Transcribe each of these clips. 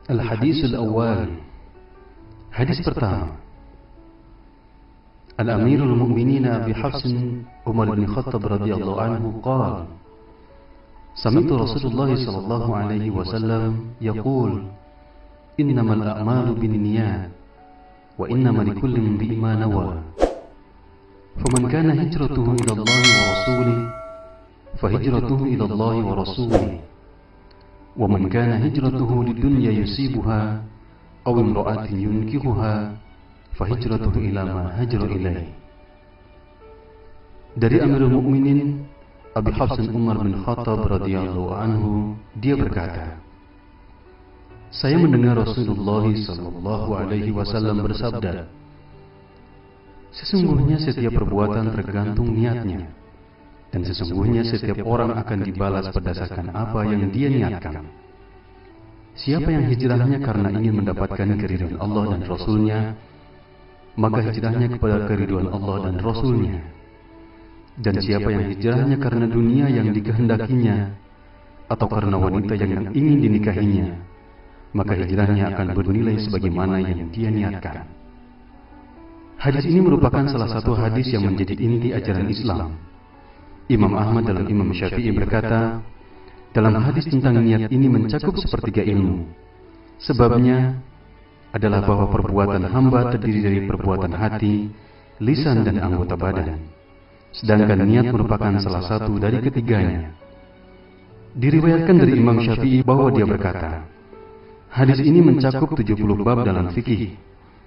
Al-Hadis Al-Awwal. Hadis pertama. Al-Amirul Mu'minin Abi Hafs Umar bin Khattab radhiyallahu anhu qala: Sami'tu Rasulullah sallallahu alaihi wasallam yaqul: Innamal a'malu binniyat wa innamal likulli imri'in ma nawa. Faman kana hijratuhu ila Allah wa rasulihi fa hijratuhu ila Allah wa rasulihi. ومن كان هجرته للدنيا يصيبها أو امرأة ينكحها فهجرته إلى ما هاجر إليه. Dari Amirul Mukminin Abi Hafs Umar bin Khattab radhiyallahu anhu, dia berkata, saya mendengar Rasulullah sallallahu alaihi wasallam bersabda, sesungguhnya setiap perbuatan tergantung niatnya, dan sesungguhnya setiap orang akan dibalas berdasarkan apa yang dia niatkan. Siapa yang hijrahnya karena ingin mendapatkan keridhaan Allah dan Rasulnya, maka hijrahnya kepada keridhaan Allah dan Rasulnya. Dan siapa yang hijrahnya karena dunia yang dikehendakinya, atau karena wanita yang ingin dinikahinya, maka hijrahnya akan bernilai sebagaimana yang dia niatkan. Hadis ini merupakan salah satu hadis yang menjadi inti ajaran Islam. Imam Ahmad dalam Imam Syafi'i berkata, dalam hadis tentang niat ini mencakup sepertiga ilmu. Sebabnya adalah bahwa perbuatan hamba terdiri dari perbuatan hati, lisan dan anggota badan. Sedangkan niat merupakan salah satu dari ketiganya. Diriwayatkan dari Imam Syafi'i bahwa dia berkata, hadis ini mencakup 70 bab dalam fikih.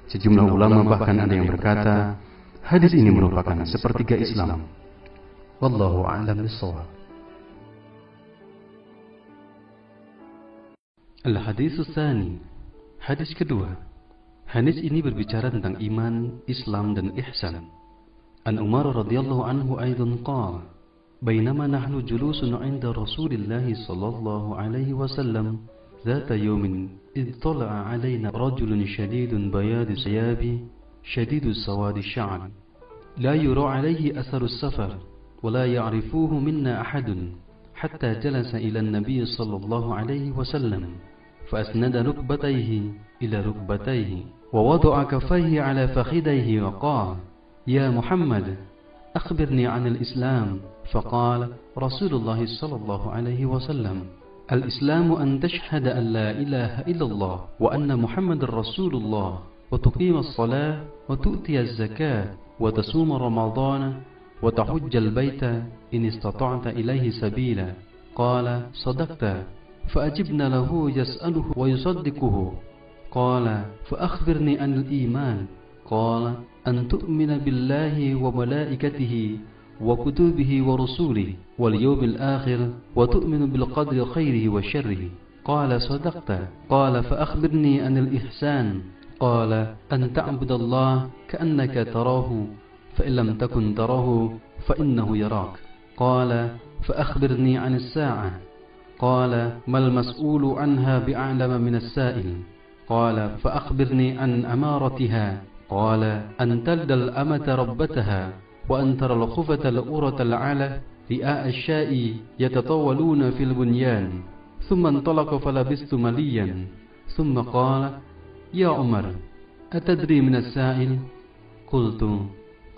Sejumlah ulama bahkan ada yang berkata, hadis ini merupakan sepertiga Islam. Wallahu a'lam bishawab. Al-Hadis Tsani. Hadis kedua. Hadis ini berbicara tentang iman, Islam dan ihsan. An Umar radhiyallahu anhu aidan qala: Bainama nahnu julusun 'inda Rasulillah sallallahu alaihi wasallam ذات يوم إذ طلع علينا رجل شديد بياض الثياب شديد سواد الشعر لا يرى عليه أثر السفر ولا يعرفوه منا أحد حتى جلس إلى النبي صلى الله عليه وسلم فأسند ركبتيه إلى ركبتيه ووضع كفيه على فخذيه وقال: يا محمد أخبرني عن الإسلام. فقال رسول الله صلى الله عليه وسلم: الإسلام أن تشهد أن لا إله إلا الله وأن محمد رسول الله وتقيم الصلاة وتؤتي الزكاة وتصوم رمضان وتحج البيت إن استطعت إليه سبيلا. قال: صدقت. فأجبنا له يسأله ويصدقه. قال: فأخبرني عن الإيمان. قال: أن تؤمن بالله وملائكته وكتبه ورسوله واليوم الآخر وتؤمن بالقدر خيره وشره. قال: صدقت. قال: فأخبرني عن الإحسان. قال: أن تعبد الله كأنك تراه فإن لم تكن تراه فإنه يراك. قال: فأخبرني عن الساعة. قال: ما المسؤول عنها بأعلم من السائل. قال: فأخبرني عن أمارتها. قال: أن تلد الأمة ربتها وأن ترى الخفة الأورة العلة رئاء الشاء يتطاولون في البنيان. ثم انطلق فلبثت مليا ثم قال: يا عمر أتدري من السائل؟ قلت: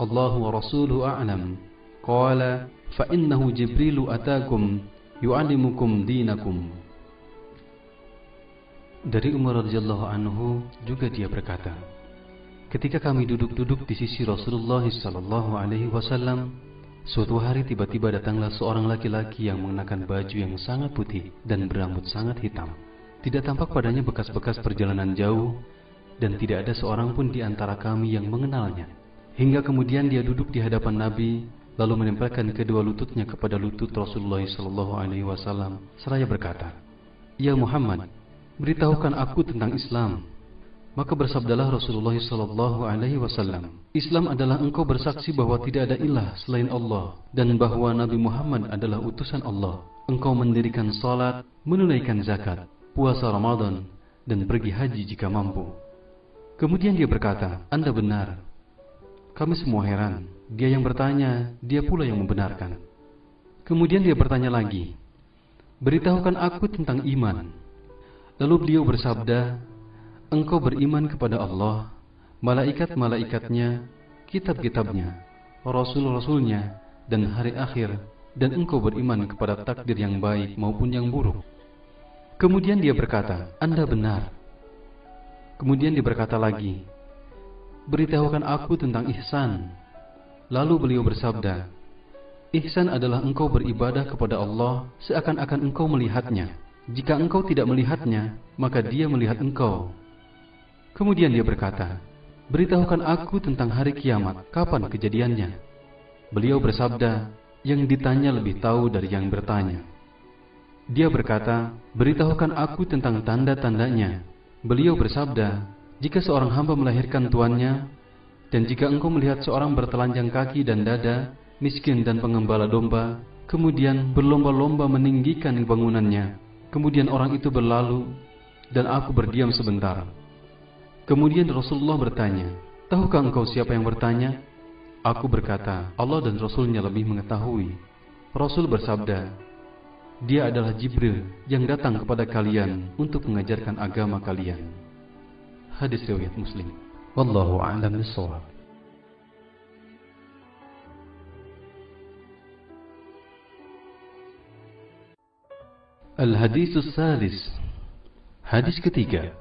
الله ورسوله أعلم. قال: فإنه جبريل أتاكم يعلمكم دينكم. Dari Umar radhiyallahu anhu juga dia berkata, ketika kami duduk-duduk di sisi Rasulullah sallallahu alaihi wasallam, suatu hari tiba-tiba datanglah seorang laki-laki yang mengenakan baju yang sangat putih dan berambut sangat hitam. Tidak tampak padanya bekas-bekas perjalanan jauh dan tidak ada seorang pun di antara kami yang mengenalnya. Hingga kemudian dia duduk di hadapan Nabi, lalu menempelkan kedua lututnya kepada lutut Rasulullah sallallahu alaihi wasallam seraya berkata, "Ya Muhammad, beritahukan aku tentang Islam." Maka bersabdalah Rasulullah sallallahu alaihi wasallam, "Islam adalah engkau bersaksi bahwa tidak ada ilah selain Allah dan bahwa Nabi Muhammad adalah utusan Allah. Engkau mendirikan salat, menunaikan zakat, puasa Ramadan dan pergi haji jika mampu." Kemudian dia berkata, "Anda benar." Kami semua heran. Dia yang bertanya, dia pula yang membenarkan. Kemudian dia bertanya lagi, "Beritahukan aku tentang iman." Lalu beliau bersabda, engkau beriman kepada Allah, malaikat-malaikatnya, kitab-kitabnya, rasul-rasulnya, dan hari akhir, dan engkau beriman kepada takdir yang baik maupun yang buruk. Kemudian dia berkata, Anda benar. Kemudian dia berkata lagi, beritahukan aku tentang ihsan. Lalu beliau bersabda, ihsan adalah engkau beribadah kepada Allah seakan-akan engkau melihatnya. Jika engkau tidak melihatnya, maka dia melihat engkau. Kemudian dia berkata, beritahukan aku tentang hari kiamat, kapan kejadiannya? Beliau bersabda, yang ditanya lebih tahu dari yang bertanya. Dia berkata, beritahukan aku tentang tanda-tandanya. Beliau bersabda, jika seorang hamba melahirkan tuannya, dan jika engkau melihat seorang bertelanjang kaki dan dada, miskin dan pengembala domba, kemudian berlomba-lomba meninggikan bangunannya, kemudian orang itu berlalu, dan aku berdiam sebentar. Kemudian Rasulullah bertanya, tahukah engkau siapa yang bertanya? Aku berkata, Allah dan Rasulnya lebih mengetahui. Rasul bersabda, dia adalah Jibril yang datang kepada kalian untuk mengajarkan agama kalian. Hadis riwayat Muslim. Wallahu a'lam bishawab. Al-Hadis Salis. Hadis ketiga.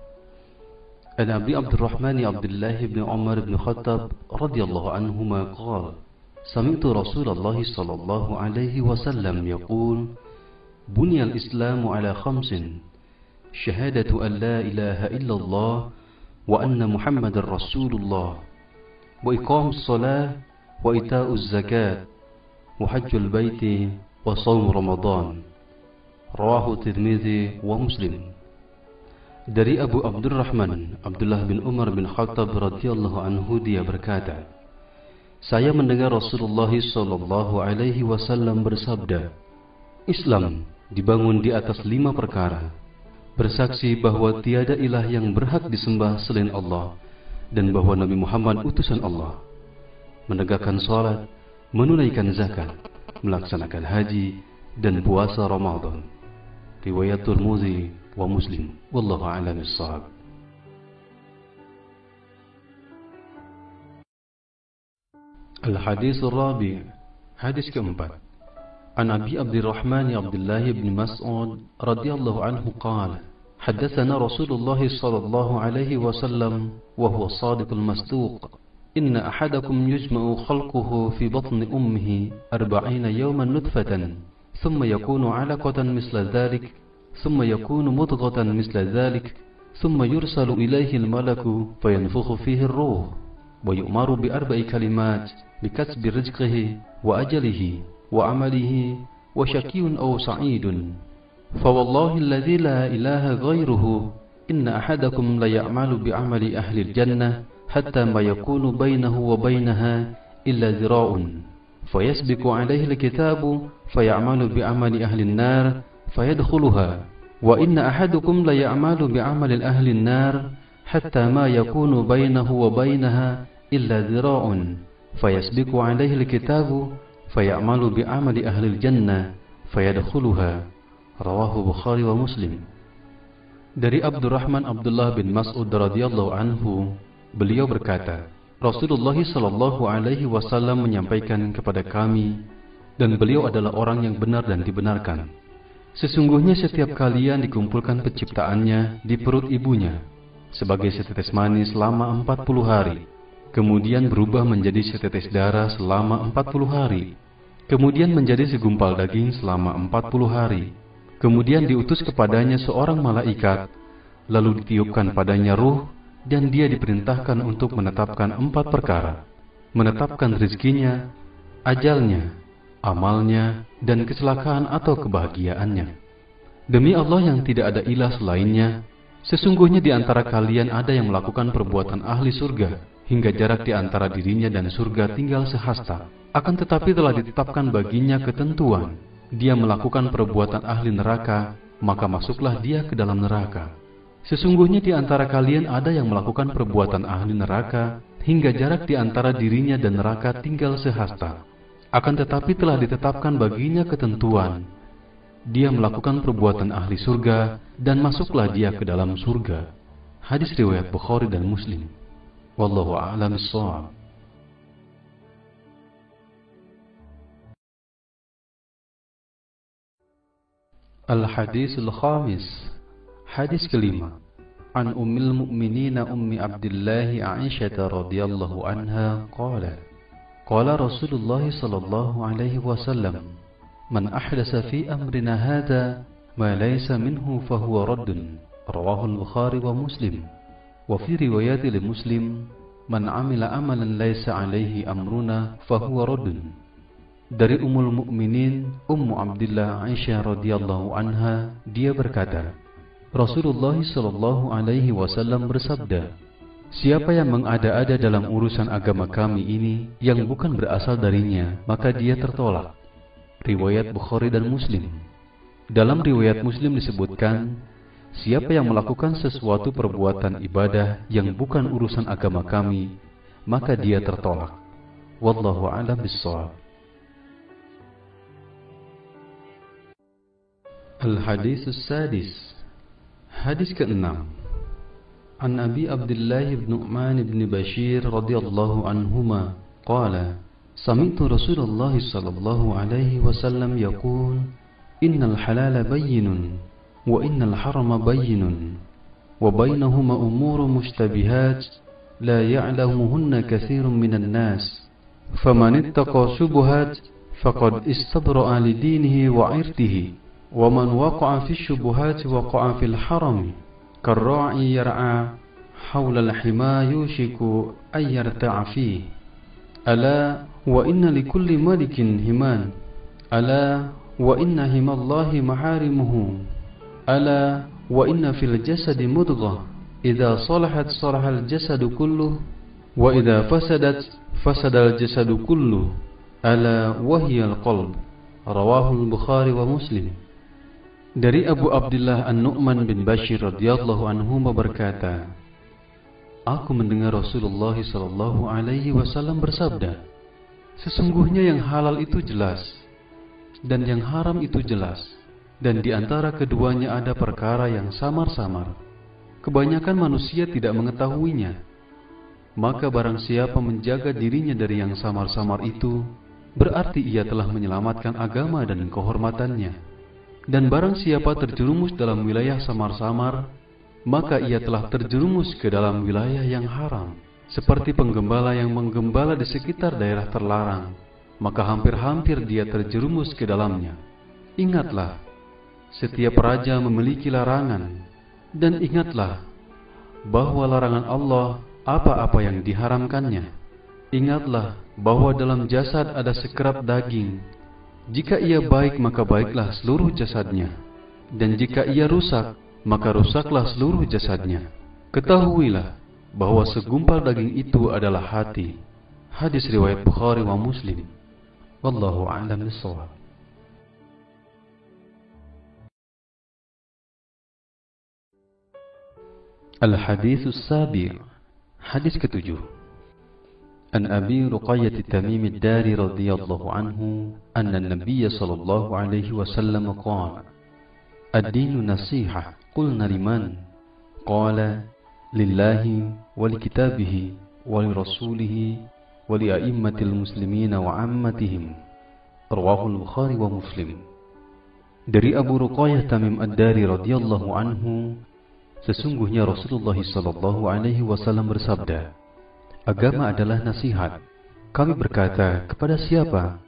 An Abi Abdurrahman Abdullah bin Umar bin Khattab radhiyallahu anhuma qala, sami'tu Rasulullah sallallahu alaihi wasallam yaqul, bunyal Islamu ala khamsin, syahadatu an la ilaha illallah wa anna Muhammadar Rasulullah, wa iqamus shalah, wa ita'uz zakat, wa hajjul baiti, wa shaum Ramadan. Rawahu Tirmidzi wa Muslim. Dari Abu Abdurrahman Abdullah bin Umar bin Khattab radhiyallahu anhu, dia berkata, saya mendengar Rasulullah sallallahu alaihi wasallam bersabda, Islam dibangun di atas 5 perkara: bersaksi bahwa tiada ilah yang berhak disembah selain Allah, dan bahwa Nabi Muhammad utusan Allah, menegakkan salat, menunaikan zakat, melaksanakan haji, dan puasa Ramadan. Riwayat Tirmidzi wa Muslim. Wallahu a'lam bishawab. Al-Hadis Ar-Rabi'. Hadis keempat. An Abi Abdurrahman Abdullah bin Mas'ud radhiyallahu anhu qala, haddatsana Rasulullah sallallahu alaihi wasallam wa huwa as-sadiqul masduq, inna ahadakum yujma'u khalquhu fi batni ummihi 40 yawman nutfatan, thumma yakunu 'alaqatan misla dhalik, thumma yakunu mudghatan misla dhalik, thumma yursalu ilayhi al-malaku fayanfukhu fihi ar-ruh, wa yu'maru bi 4 kalimat bikasbi rizqihi wa ajalihi wa amalihi wa syaqiyyun aw sa'idun. Fa wallahi alladhi la ilaha ghairuhu, inna ahadakum la ya'malu bi 'amali ahli al-jannah hatta ma yakunu bainahu wa bainaha illa dhira'un, fayasbiqu 'alayhi al-kitabu fay'amalu bi 'amali ahli an-nar fayadkhuluha, wa inna ahadukum la ya'malu bi 'amali ahli an-nar hatta ma yakunu bainahu wa bainaha illa dhira'un, fayasbiqu 'alayhi al-kitabu fay'amalu bi 'amali ahli al-jannah fayadkhuluha. Rawahu Bukhari wa Muslim. Dari Abdurrahman Abdullah bin Mas'ud radhiyallahu anhu, beliau berkata, Rasulullah sallallahu alaihi wasallam menyampaikan kepada kami, dan beliau adalah orang yang benar dan dibenarkan, sesungguhnya setiap kalian dikumpulkan penciptaannya di perut ibunya sebagai setetes mani selama 40 hari, kemudian berubah menjadi setetes darah selama 40 hari, kemudian menjadi segumpal daging selama 40 hari, kemudian diutus kepadanya seorang malaikat, lalu ditiupkan padanya ruh, dan dia diperintahkan untuk menetapkan 4 perkara: menetapkan rizkinya, ajalnya, amalnya, dan kecelakaan atau kebahagiaannya. Demi Allah yang tidak ada ilah selainnya, sesungguhnya di antara kalian ada yang melakukan perbuatan ahli surga, hingga jarak di antara dirinya dan surga tinggal sehasta. Akan tetapi telah ditetapkan baginya ketentuan, dia melakukan perbuatan ahli neraka, maka masuklah dia ke dalam neraka. Sesungguhnya di antara kalian ada yang melakukan perbuatan ahli neraka, hingga jarak di antara dirinya dan neraka tinggal sehasta. Akan tetapi telah ditetapkan baginya ketentuan, dia melakukan perbuatan ahli surga dan masuklah dia ke dalam surga. Hadis riwayat Bukhari dan Muslim. Wallahu a'lam bishawab. Al-Hadisul Khamis. Hadis kelima. An Ummil Mu'minin Ummi Abdullah Aisyah radhiyallahu anha qala qala Rasulullah sallallahu alaihi wasallam man ahdasa fi amrina hadha ma laysa minhu fahuwa raddun. Rawahu al-Bukhari wa Muslim. Wa fi riwayat li Muslim man amila amalan laysa alaihi amruna fahuwa raddun. Dari Ummul Mukminin Ummu Abdillah Aisyah radhiyallahu anha, dia berkata, Rasulullah sallallahu alaihi wasallam bersabda, siapa yang mengada-ada dalam urusan agama kami ini yang bukan berasal darinya, maka dia tertolak. Riwayat Bukhari dan Muslim. Dalam riwayat Muslim disebutkan, siapa yang melakukan sesuatu perbuatan ibadah yang bukan urusan agama kami, maka dia tertolak. Wallahu a'lam bishawab. Al-Hadisus Sadis. Hadis ke-6. An Abi Abdullah ibn Nu'man ibn Bashir radhiyallahu anhuma qala sami'tu Rasulullah sallallahu alaihi wasallam yaqul innal halala bayyinun wa innal harama bayyinun wa bainahuma umurun mushtabihat la ya'lamuhunna katsirun minan nas faman ittaqa syubuhat faqad istabra'a li dinihi wa 'irdihi ومن وقع في الشبهات وقع في الحرم كالراعي يرعى حول الحمى يوشك أن يرتع فيه ألا وإن لكل ملك همان ألا وإن هما الله محارمه ألا وإن في الجسد مضغة إذا صلحت صلح الجسد كله وإذا فسدت فسد الجسد كله ألا وهي القلب. رواه البخاري ومسلم. Dari Abu Abdullah An-Nu'man bin Bashir radhiyallahu anhu berkata, aku mendengar Rasulullah sallallahu alaihi wasallam bersabda, sesungguhnya yang halal itu jelas dan yang haram itu jelas, dan di antara keduanya ada perkara yang samar-samar. Kebanyakan manusia tidak mengetahuinya. Maka barang siapa menjaga dirinya dari yang samar-samar itu, berarti ia telah menyelamatkan agama dan kehormatannya. Dan barang siapa terjerumus dalam wilayah samar-samar, maka ia telah terjerumus ke dalam wilayah yang haram. Seperti penggembala yang menggembala di sekitar daerah terlarang, maka hampir-hampir dia terjerumus ke dalamnya. Ingatlah, setiap raja memiliki larangan, dan ingatlah bahwa larangan Allah apa-apa yang diharamkannya. Ingatlah bahwa dalam jasad ada sekerap daging. Jika ia baik, maka baiklah seluruh jasadnya, dan jika ia rusak, maka rusaklah seluruh jasadnya. Ketahuilah bahwa segumpal daging itu adalah hati. Hadis riwayat Bukhari wa Muslim. Wallahu a'lam bishawab. Al-Haditsus Sabi'. Hadis ke-7. An Abi Ruqayyah Tamim ad-Dari radhiyallahu anhu anna an-nabiy sallallahu alaihi wasallam qala ad-dinu nasihah. Qulna liman? Qala lillahi wa likitabihi wa lirasulihi wa li'a'immatil muslimina wa 'ammatihim. Rawahu al-Bukhari wa Muslim. Dari Abu Ruqayyah Tamim ad-Dari radhiyallahu anhu, sesungguhnya Rasulullah sallallahu alaihi wasallam bersabda, agama adalah nasihat. Kami berkata, kepada siapa?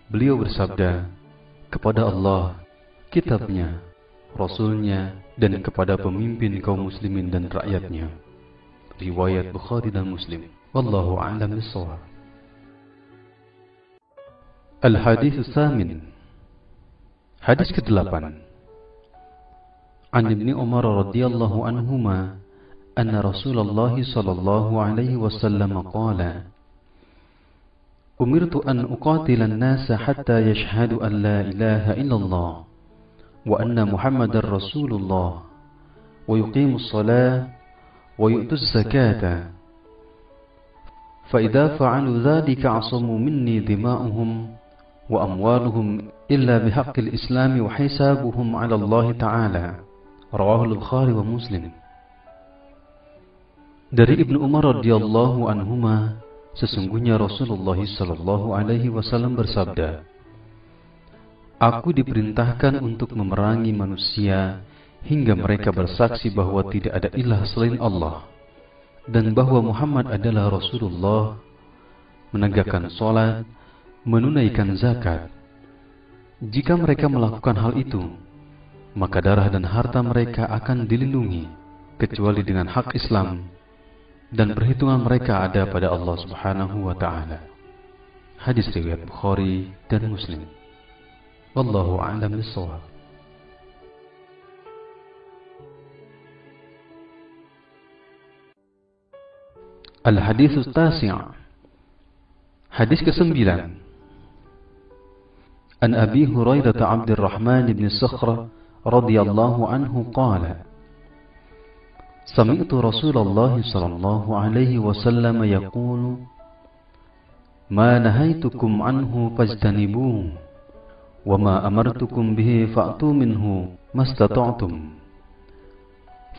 Beliau bersabda, kepada Allah, kitabnya, Rasulnya, dan kepada pemimpin kaum muslimin dan rakyatnya. Riwayat Bukhari dan Muslim. Wallahu a'lam bishawab. Al-Haditsus Samin. Hadis ke-8. An Ibni Umar radhiyallahu anhuma أن رسول الله صلى الله عليه وسلم قال أمرت أن أقاتل الناس حتى يشهدوا أن لا إله إلا الله وأن محمد رسول الله ويقيموا الصلاة ويؤتوا الزكاة فإذا فعلوا ذلك عصموا مني دماؤهم وأموالهم إلا بحق الإسلام وحسابهم على الله تعالى. رواه البخاري ومسلم. Dari Ibnu Umar radhiyallahu anhuma, sesungguhnya Rasulullah sallallahu alaihi wasallam bersabda, "Aku diperintahkan untuk memerangi manusia hingga mereka bersaksi bahwa tidak ada ilah selain Allah dan bahwa Muhammad adalah Rasulullah, menegakkan salat, menunaikan zakat. Jika mereka melakukan hal itu, maka darah dan harta mereka akan dilindungi kecuali dengan hak Islam, dan perhitungan mereka ada pada Allah Subhanahu wa taala." Hadis riwayat Bukhari dan Muslim. Wallahu a'lam bishawab. Al-Hadits Tasi'. Hadis ke-9. An Abi Hurairah Abdurrahman bin Sakhrah radhiyallahu anhu qala, Sami'tu Rasulullah sallallahu alaihi wasallam yaqulu, Ma nahaitukum anhu fajtanibuhu, wa ma amartukum bihi fa'tu minhu mastata'tum.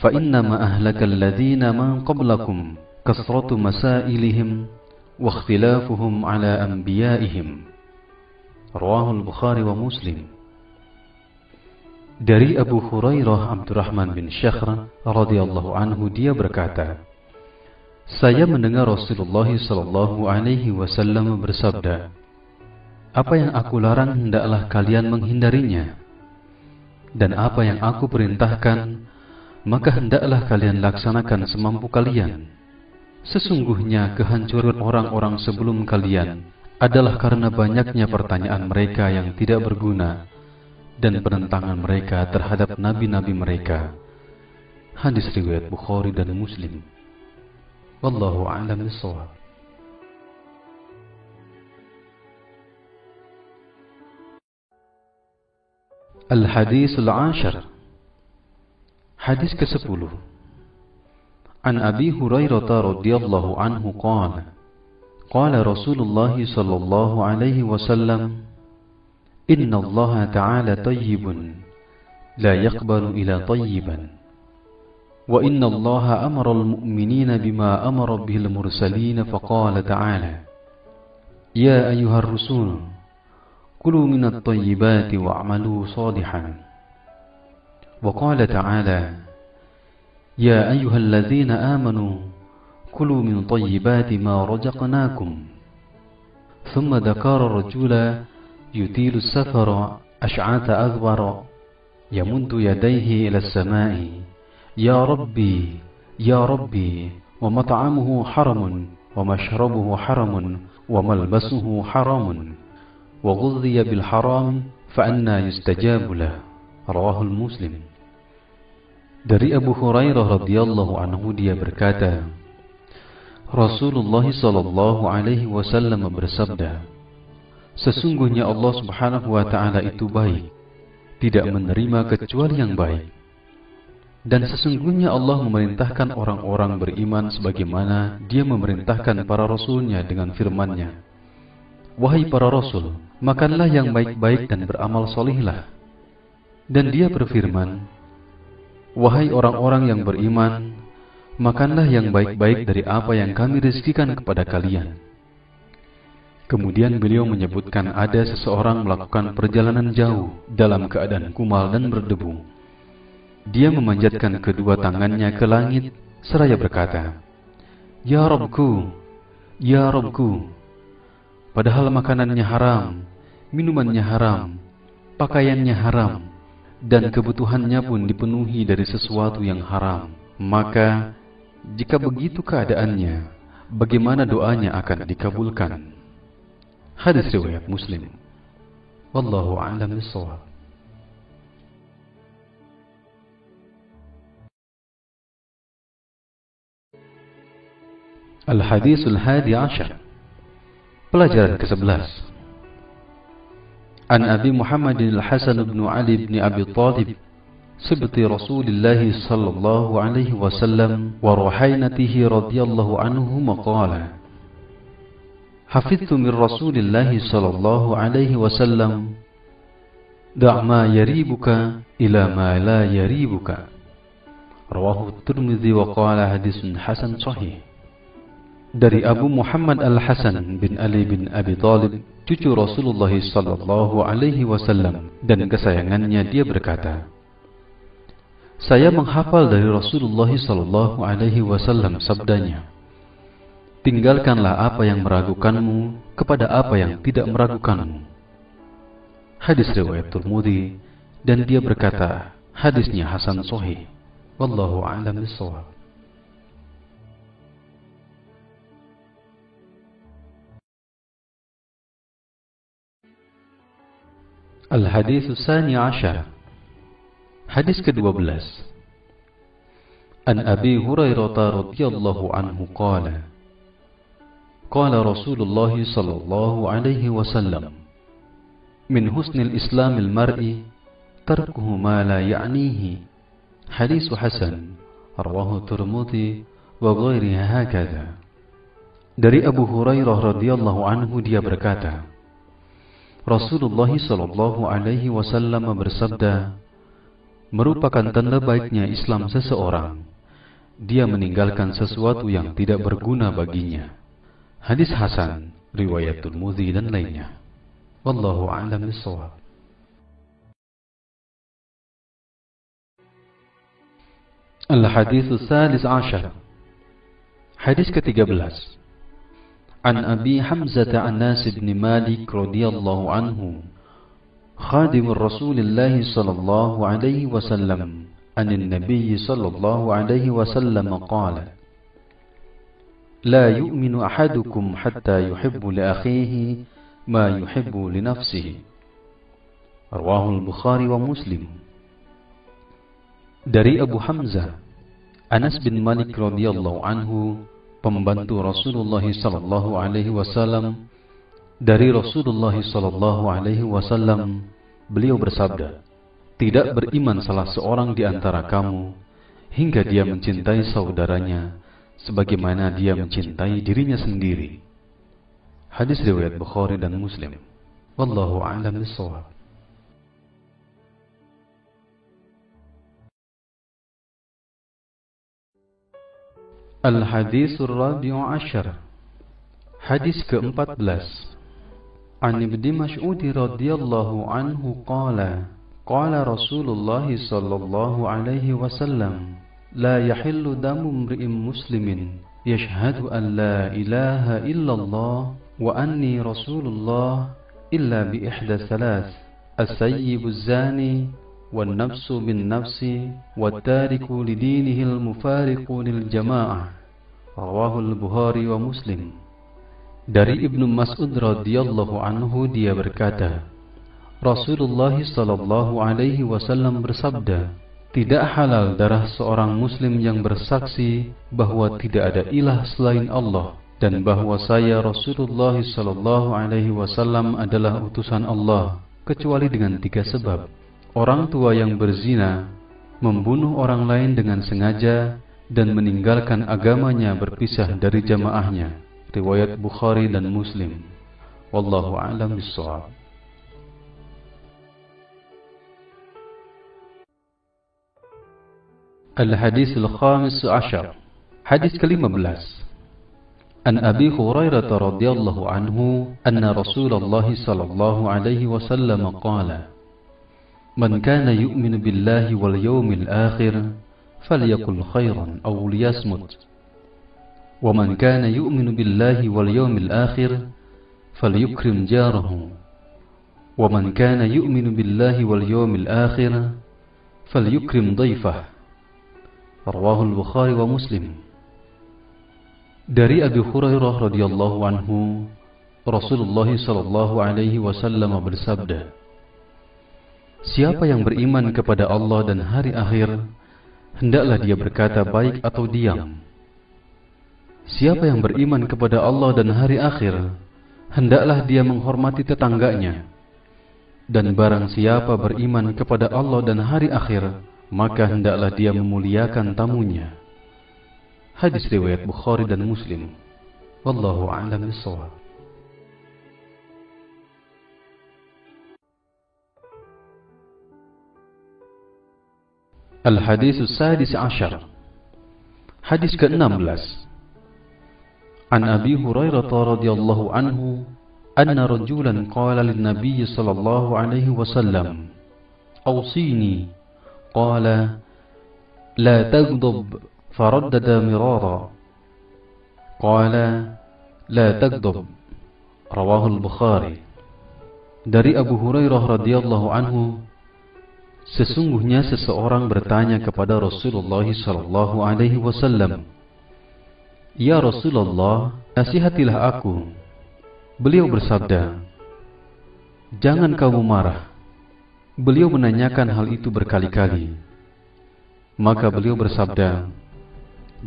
Fa innama ahlakal ladzina man qablakum kasratu masailihim wa ikhtilafuhum ala anbiya'ihim. Rawahul Bukhari wa Muslim. Dari Abu Hurairah Abdurrahman bin Sakhrah radhiyallahu anhu, dia berkata, saya mendengar Rasulullah sallallahu alaihi wasallam bersabda, apa yang aku larang hendaklah kalian menghindarinya, dan apa yang aku perintahkan maka hendaklah kalian laksanakan semampu kalian. Sesungguhnya kehancuran orang-orang sebelum kalian adalah karena banyaknya pertanyaan mereka yang tidak berguna dan penentangan mereka terhadap nabi-nabi mereka. Hadis riwayat Bukhari dan Muslim. Wallahu a'lam bishawab. Al-Haditsul Ashar. Hadis ke-10. An Abi Hurairah radhiyallahu anhu qala, qala Rasulullah sallallahu alaihi wasallam, Inna Allah Ta'ala tayyibun, la yaqbalu ila tayyiban. Wa inna Allah amara al-mu'minina bima amara bihil mursalina faqala ta'ala, Ya ayyuhar rusul, kulu minat tayyibati wa'amalu salihan. Wa qala ta'ala, Ya ayyuhal ladhina amanu, kulu min tayyibati ma rajaqnakum. Thumma dhakara rajula يطيل السفر أشعث أغبر يمد يديه إلى السماء يا ربي يا ربي ومطعمه حرم ومشربه حرم وملبسه حرام وغذي بالحرام فأنى يستجاب له. رواه المسلم. Dari Abu Hurairah radhiyallahu anhu, dia berkata, Rasulullah sallallahu alaihi wasallam bersabda, sesungguhnya Allah Subhanahu wa ta'ala itu baik, tidak menerima kecuali yang baik. Dan sesungguhnya Allah memerintahkan orang-orang beriman sebagaimana Dia memerintahkan para rasulnya dengan firman-Nya, Wahai para rasul, makanlah yang baik-baik dan beramal solihlah. Dan Dia berfirman, Wahai orang-orang yang beriman, makanlah yang baik-baik dari apa yang kami rezekikan kepada kalian. Kemudian beliau menyebutkan ada seseorang melakukan perjalanan jauh dalam keadaan kumal dan berdebu. Dia memanjatkan kedua tangannya ke langit seraya berkata, Ya Rabbku, Ya Rabbku. Padahal makanannya haram, minumannya haram, pakaiannya haram, dan kebutuhannya pun dipenuhi dari sesuatu yang haram. Maka, jika begitu keadaannya, bagaimana doanya akan dikabulkan? Hadis riwayat Muslim. Wallahu a'lam bishawab. Al-Haditsul Hadi Ashar. Pelajaran ke-11. An Abi Muhammadin Al-Hasan bin Ali bin Abi Talib, sibti Rasulullah sallallahu alaihi wasallam wa ruhainatihi radhiyallahu anhu maqala, حفظت من رسول الله صلى الله عليه وسلم Da' ma yaribuka ila ma la yaribuka. Rawahu Tirmidzi wa qala hadisun hasan sahih. Dari Abu Muhammad Al-Hasan bin Ali bin Abi Thalib, cucu Rasulullah sallallahu alaihi wasallam dan kesayangannya, dia berkata, saya menghafal dari Rasulullah sallallahu alaihi wasallam sabdanya, tinggalkanlah apa yang meragukanmu kepada apa yang tidak meragukanmu. Hadis riwayat Tirmidzi, dan dia berkata hadisnya hasan sahih. Wallahu a'lam bishawab. Al-Hadits Tsani Ashar. Hadis ke-12. An Abi Hurairah radhiyallahu anhu qala qala Rasulullah sallallahu alaihi wasallam min husnil islamil mar'i tarkuhu ma la ya'nihi. Hadis hasan. Rawahu Tirmidzi wa ghairihi hakadha. Dari Abu Hurairah radhiyallahu anhu, dia berkata, Rasulullah sallallahu alaihi wasallam bersabda, merupakan tanda baiknya Islam seseorang, dia meninggalkan sesuatu yang tidak berguna baginya. Hadis hasan, riwayat Tirmidzi dan lainnya. Wallahu a'lam bishawab. Al-Hadits Tsalis Ashar. Hadis ke-13. An Abi Hamzah Anas bin Malik radhiyallahu anhu, khadim Rasulullah sallallahu alaihi wasallam, an Nabi sallallahu alaihi wasallam qala, la yu'minu ahadukum hatta yuhibbu li akhihi ma yuhibbu li nafsihi. Rawahu Al-Bukhari wa Muslim. Dari Abu Hamzah Anas bin Malik radhiyallahu anhu, pembantu Rasulullah sallallahu alaihi wasallam, dari Rasulullah sallallahu alaihi wasallam, beliau bersabda, tidak beriman salah seorang di antara kamu hingga dia mencintai saudaranya sebagaimana dia mencintai dirinya sendiri. Hadis riwayat Bukhari dan Muslim. Wallahu a'lam bishawab. Al-Hadits Ar-Rabi'u Ashar. Hadis ke-14. An Ibni Mas'ud radhiyallahu anhu qala qala Rasulullah sallallahu alaihi wasallam, la yahillu damu imri'in muslimin yashhadu an la ilaha illallah wa anni rasulullah illa bi ihda thalath, as-sayyibu az-zani والنفس بالنفس والتارك لدينه المفارق للجماعة. رواه البخاري ومسلم. Dari Ibnu Mas'ud radhiyallahu anhu, dia berkata, Rasulullah sallallahu alaihi wasallam bersabda, tidak halal darah seorang muslim yang bersaksi bahwa tidak ada ilah selain Allah dan bahwa saya Rasulullah sallallahu alaihi wasallam adalah utusan Allah, kecuali dengan 3 sebab. Orang tua yang berzina, membunuh orang lain dengan sengaja, dan meninggalkan agamanya berpisah dari jamaahnya. Riwayat Bukhari dan Muslim. Wallahu a'lam bishawab. Al-Hadits Al-Khamis Ashar. Hadis ke-15. An Abi Hurairah radhiyallahu anhu, anna Rasulullah sallallahu alaihi wasallam qala, man kana yu'minu billahi wal yawmil akhir falyaqul khairan aw liyasmut, wa man kana yu'minu billahi wal yawmil akhir falyukrim jarahu, wa man kana yu'minu billahi wal yawmil akhir falyukrim dhayfah. Rawahu Al-Bukhari wa Muslim. Dari Abu Hurairah radhiyallahu anhu, Rasulullah sallallahu alaihi wasallam bersabda, siapa yang beriman kepada Allah dan hari akhir, hendaklah dia berkata baik atau diam. Siapa yang beriman kepada Allah dan hari akhir, hendaklah dia menghormati tetangganya. Dan barang siapa beriman kepada Allah dan hari akhir, maka hendaklah dia memuliakan tamunya. Hadis riwayat Bukhari dan Muslim. Wallahu a'lam bishawab. Al-Haditsus Sadis Ashar. Hadis ke-16. An Abi Hurairah radhiyallahu anhu anna rajulan qala lin-nabiy sallallahu alaihi wasallam awsini qala la taghdab faraddada mirara qala la taghdab. Rawahul Bukhari. Dari Abu Hurairah radhiyallahu anhu, sesungguhnya seseorang bertanya kepada Rasulullah sallallahu alaihi wasallam, "Ya Rasulullah, nasihatilah aku." Beliau bersabda, "Jangan kamu marah." Beliau menanyakan hal itu berkali-kali. Maka beliau bersabda,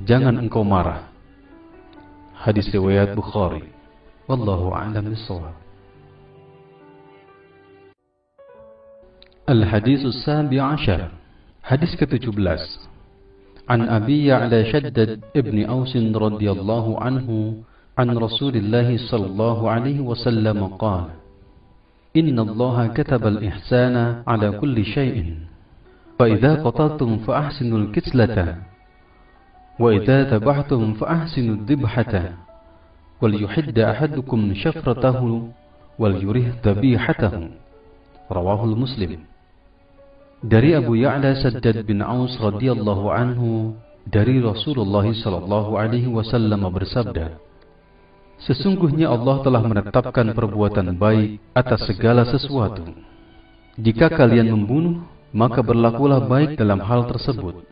"Jangan engkau marah." Hadis riwayat Bukhari. Wallahu a'lam bishawab. Al-Haditsus Sabi Ashar. Hadis ke-17. An Abi Ya'la Shaddad ibn Aus radhiyallahu anhu an Rasulillah sallallahu alaihi wasallam qala, "Inna Allah kataba al-ihsana ala kulli shay'in, fa idza qataltum fa ahsinul kislata, wa idza tabahtum fa ahsinud dibhata, wal yuhidda ahadukum shafratahu wal yurih dhabihatahu." Rawahul Muslim. Dari Abu Ya'la Shaddad bin Aus radhiyallahu anhu dari Rasulullah sallallahu alaihi wasallam bersabda, "Sesungguhnya Allah telah menetapkan perbuatan baik atas segala sesuatu. Jika kalian membunuh, maka berlakulah baik dalam hal tersebut.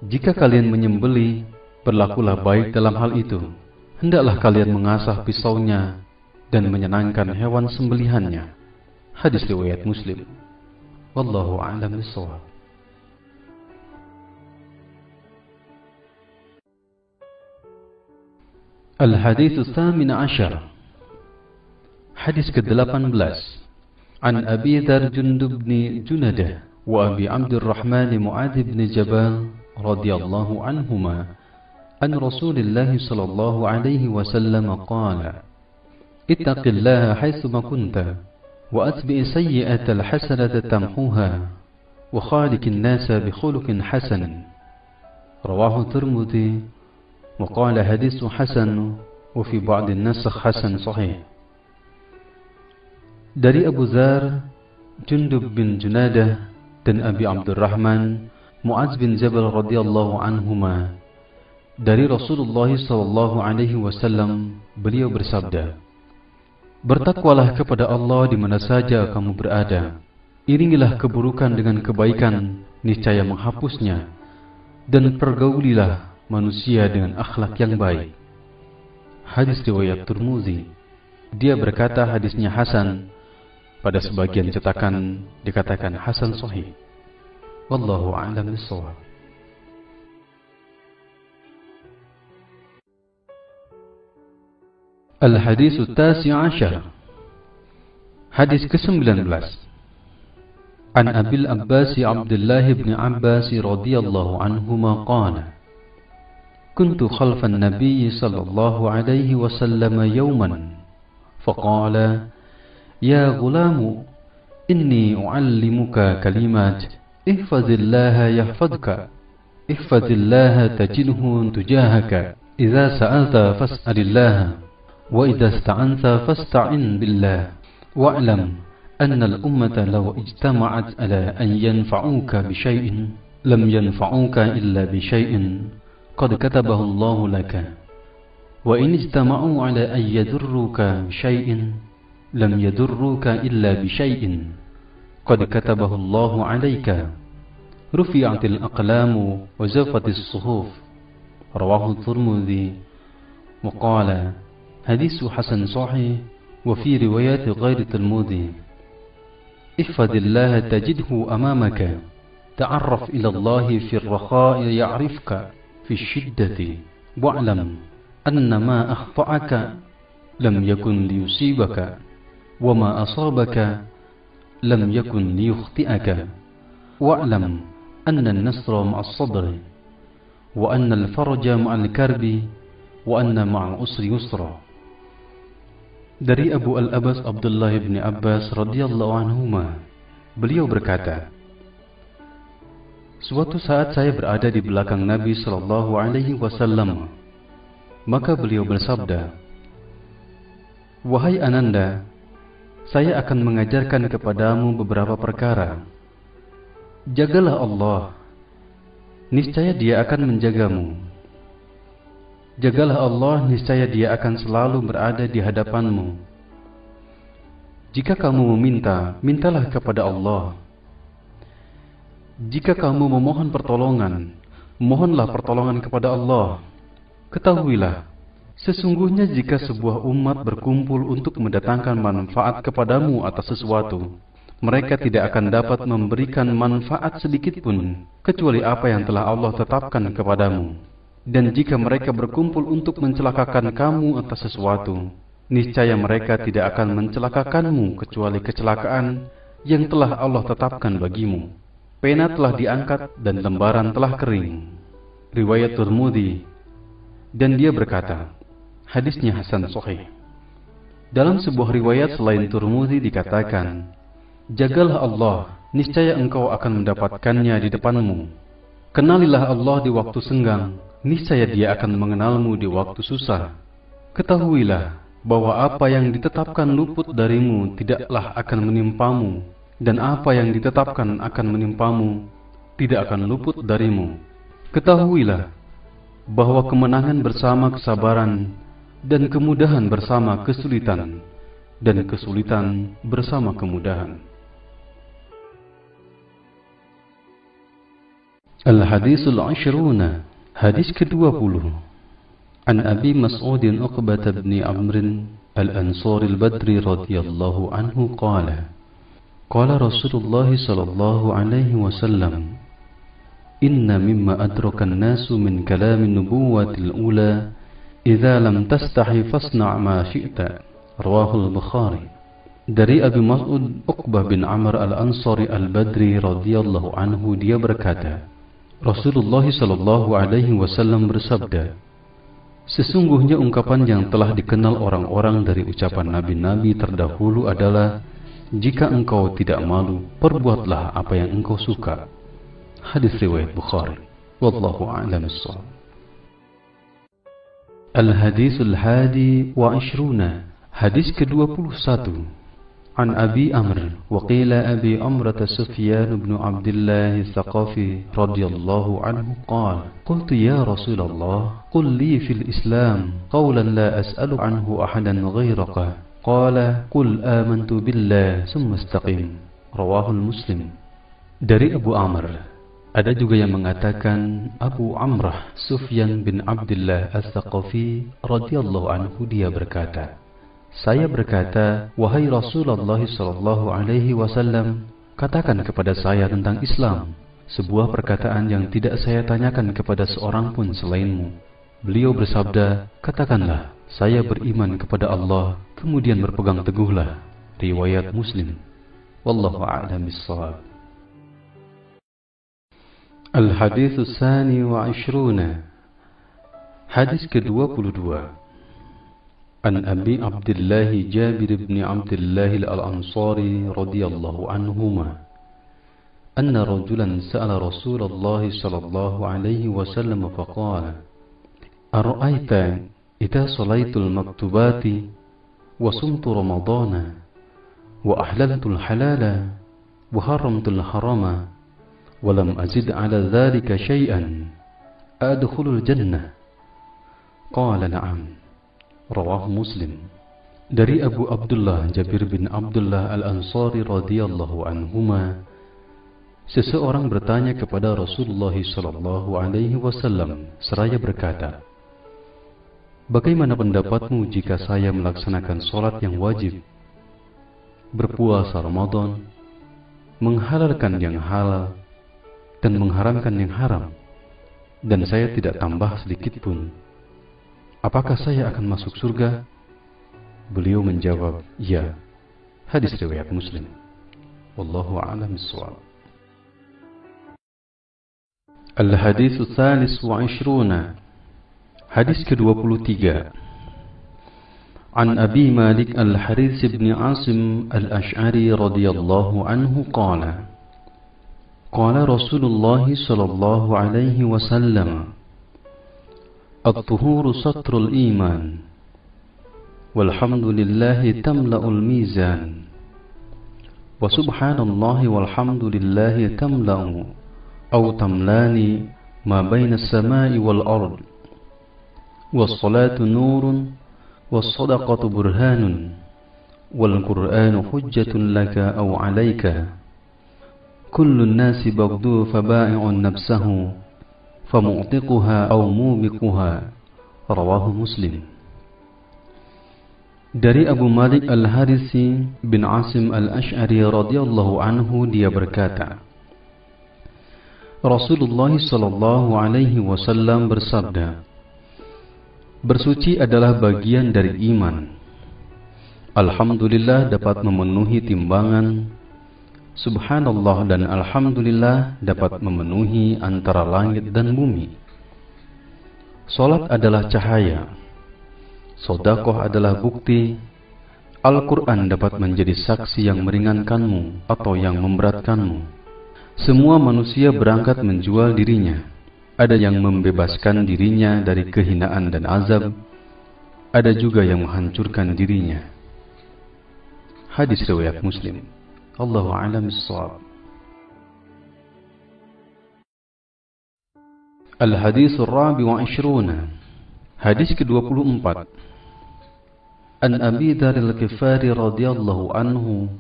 Jika kalian menyembelih, berlakulah baik dalam hal itu. Hendaklah kalian mengasah pisaunya dan menyenangkan hewan sembelihannya." Hadis riwayat Muslim. Wallahu a'lam bishawab. Al-Haditsus Tsamin Ashar. Hadis ke-18. An Abi Dzar Jundub bin Junadah wa Abi Abdurrahman Mu'adz bin Jabal radhiyallahu anhuma an Rasulillah sallallahu alaihi wasallam qala, "Ittaqillaha haitsu ma kunta وأتبع سيئة الحسنة تمحوها وخالق الناس بخلق حسن." رواه الترمذي وقال حديث حسن وفي بعض النسخ حسن صحيح. Dari Abu Dzar Jundub bin Junadah dan Abi Abdurrahman Mu'adz bin Jabal radhiyallahu anhuma, dari Rasulullah sallallahu alaihi wasallam, beliau bersabda, "Bertakwalah kepada Allah di mana saja kamu berada. Iringilah keburukan dengan kebaikan, niscaya menghapusnya. Dan pergaulilah manusia dengan akhlak yang baik." Hadis riwayat Tirmidzi. Dia berkata hadisnya hasan. Pada sebagian cetakan dikatakan hasan sahih. Wallahu a'lam bishawab. Al-Haditsus Tasi' Ashar. Hadis ke-19. An Abil Abbas Abdullah bin Abbas radhiyallahu anhuma qala, "Kuntu khalfan Nabiy sallallahu alaihi wasallam yawman, faqala, ya ghulamu, inni u'allimuka kalimat, ihfazillaha yahfazka, ihfazillaha tajidhu tujahaka, idza sa'alta fas'alillaha, وإذا استعنت فاستعن بالله واعلم أن الأمة لو اجتمعت على أن ينفعوك بشيء لم ينفعوك إلا بشيء قد كتبه الله لك وإن اجتمعوا على أن يضروك بشيء لم يضروك إلا بشيء قد كتبه الله عليك رفعت الأقلام وجفت الصحف." رواه الترمذي وقال حديث حسن صحيح وفي روايات غير الترمذي. احفظ الله تجده أمامك، تعرف إلى الله في الرخاء يعرفك في الشدة، واعلم أن ما أخطأك لم يكن ليصيبك وما أصابك لم يكن ليخطئك، واعلم أن النصر مع الصبر وأن الفرج مع الكرب وأن مع العسر يسرا. Dari Abu Al-Abbas Abdullah bin Abbas radhiyallahu anhuma, beliau berkata, Suatu saat saya berada di belakang Nabi Shallallahu Alaihi Wasallam. Maka beliau bersabda, "Wahai Ananda, saya akan mengajarkan kepadamu beberapa perkara. Jagalah Allah, niscaya Dia akan menjagamu. Jagalah Allah, niscaya Dia akan selalu berada di hadapanmu. Jika kamu meminta, mintalah kepada Allah. Jika kamu memohon pertolongan, mohonlah pertolongan kepada Allah. Ketahuilah, sesungguhnya jika sebuah umat berkumpul untuk mendatangkan manfaat kepadamu atas sesuatu, mereka tidak akan dapat memberikan manfaat sedikit pun, kecuali apa yang telah Allah tetapkan kepadamu. Dan jika mereka berkumpul untuk mencelakakan kamu atas sesuatu, niscaya mereka tidak akan mencelakakanmu kecuali kecelakaan yang telah Allah tetapkan bagimu. Pena telah diangkat dan lembaran telah kering." Riwayat Tirmidzi. Dan dia berkata, hadisnya hasan sahih. Dalam sebuah riwayat selain Tirmidzi dikatakan, "Jagalah Allah, niscaya engkau akan mendapatkannya di depanmu. Kenalilah Allah di waktu senggang, niscaya Dia akan mengenalmu di waktu susah. Ketahuilah bahwa apa yang ditetapkan luput darimu tidaklah akan menimpamu, dan apa yang ditetapkan akan menimpamu tidak akan luput darimu. Ketahuilah bahwa kemenangan bersama kesabaran, dan kemudahan bersama kesulitan, dan kesulitan bersama kemudahan." Al-Hadisul Ashruna, hadis ke-20. An Abi Mas'udin Uqbah bin Amr al-Ansari al-Badri radhiyallahu anhu qala, qala Rasulullah sallallahu alaihi wasallam, "Inna mimma adraka an-nasu min kalam an-nubuwwati al-ula, idza lam tastahi fasna' ma syi'ta." Rawahu al-Bukhari. Dari Abi Mas'ud Uqbah bin Amr al-Ansari al-Badri radhiyallahu anhu, dia berkata, Rasulullah sallallahu alaihi wasallam bersabda, "Sesungguhnya ungkapan yang telah dikenal orang-orang dari ucapan nabi-nabi terdahulu adalah, jika engkau tidak malu, perbuatlah apa yang engkau suka." Hadis riwayat Bukhari. Wallahu a'lam bissawab. Al-Hadisul Hadi wa Ishruna, hadis ke-21. An Abi Amr wa qila Abi Amrata Sufyan bin Abdullah Al-Thaqafi radhiyallahu anhu qala, qultu ya Rasulullah, qul li fil Islam qawlan la as'alu anhu ahadan ghayraka. Qala, qul amantu billah summa istaqim. Rawahu Muslim. Dari Abu Amr. Ada juga yang mengatakan Abu Amrah Sufyan bin Abdullah Al-Thaqafi radhiyallahu anhu, dia berkata, saya berkata, wahai Rasulullah sallallahu alaihi wasallam, katakan kepada saya tentang Islam, sebuah perkataan yang tidak saya tanyakan kepada seorang pun selainmu. Beliau bersabda, katakanlah, saya beriman kepada Allah, kemudian berpegang teguhlah. Riwayat Muslim. Wallahu a'lam bissawab. Al-Hadits Tsani wa Ishruna, hadis ke-22. An Abi Abdullah Jabir bin Abdullah Al-Ansari radhiyallahu anhuma, anna rajulan sa'ala Rasulullah sallallahu alaihi wasallam faqala, ara'aita idza salaitul maktubati wa sumtu ramadana wa ahlaltul halala wa haramtul harama wa lam azid ala dhalika shay'an adkhulul jannah? Qala na'am. Rawahu Muslim. Dari Abu Abdullah Jabir bin Abdullah Al-Ansari radhiyallahu anhuma, seseorang bertanya kepada Rasulullah sallallahu alaihi wasallam seraya berkata, bagaimana pendapatmu jika saya melaksanakan salat yang wajib, berpuasa Ramadan, menghalalkan yang halal dan mengharamkan yang haram, dan saya tidak tambah sedikit pun, apakah saya akan masuk surga? Beliau menjawab, ya. Hadis riwayat Muslim. Wallahu a'lam bissawab. Al-Hadits Tsalis wa Ishruna, hadis ke-23. An Abi Malik Al-Harits bin Asim Al-Ash'ari radhiyallahu anhu qala, Qala Rasulullah sallallahu alaihi wasallam, at-tuhuru satrul iman, walhamdulillahi tamla'ul mizan, wa subhanallahi walhamdulillahi tamla'u aw tamlani ma baina as-sama'i wal ard, was-salatu nurun, was-sadaqatu burhanun, wal Qur'anu hujjatun laka aw 'alaika, kullu an-nasi baghdhu faba'i'un nafsahu famu'tiquha aw mubiquha. Rawahu Muslim. Dari Abu Malik Al-Harisi bin Asim Al-Ash'ari radhiyallahu anhu, dia berkata, Rasulullah sallallahu alaihi wasallam bersabda, bersuci adalah bagian dari iman. Alhamdulillah dapat memenuhi timbangan, subhanallah dan alhamdulillah dapat memenuhi antara langit dan bumi. Salat adalah cahaya, sedekah adalah bukti, Al-Quran dapat menjadi saksi yang meringankanmu atau yang memberatkanmu. Semua manusia berangkat menjual dirinya. Ada yang membebaskan dirinya dari kehinaan dan azab, ada juga yang menghancurkan dirinya. Hadis riwayat Muslim. Allahu a'lam bissawab. Al-Hadis Ar-Rabi wa Ishruna. Hadis ke-24. An Abi Dzar Al-Ghifari radhiyallahu anhu,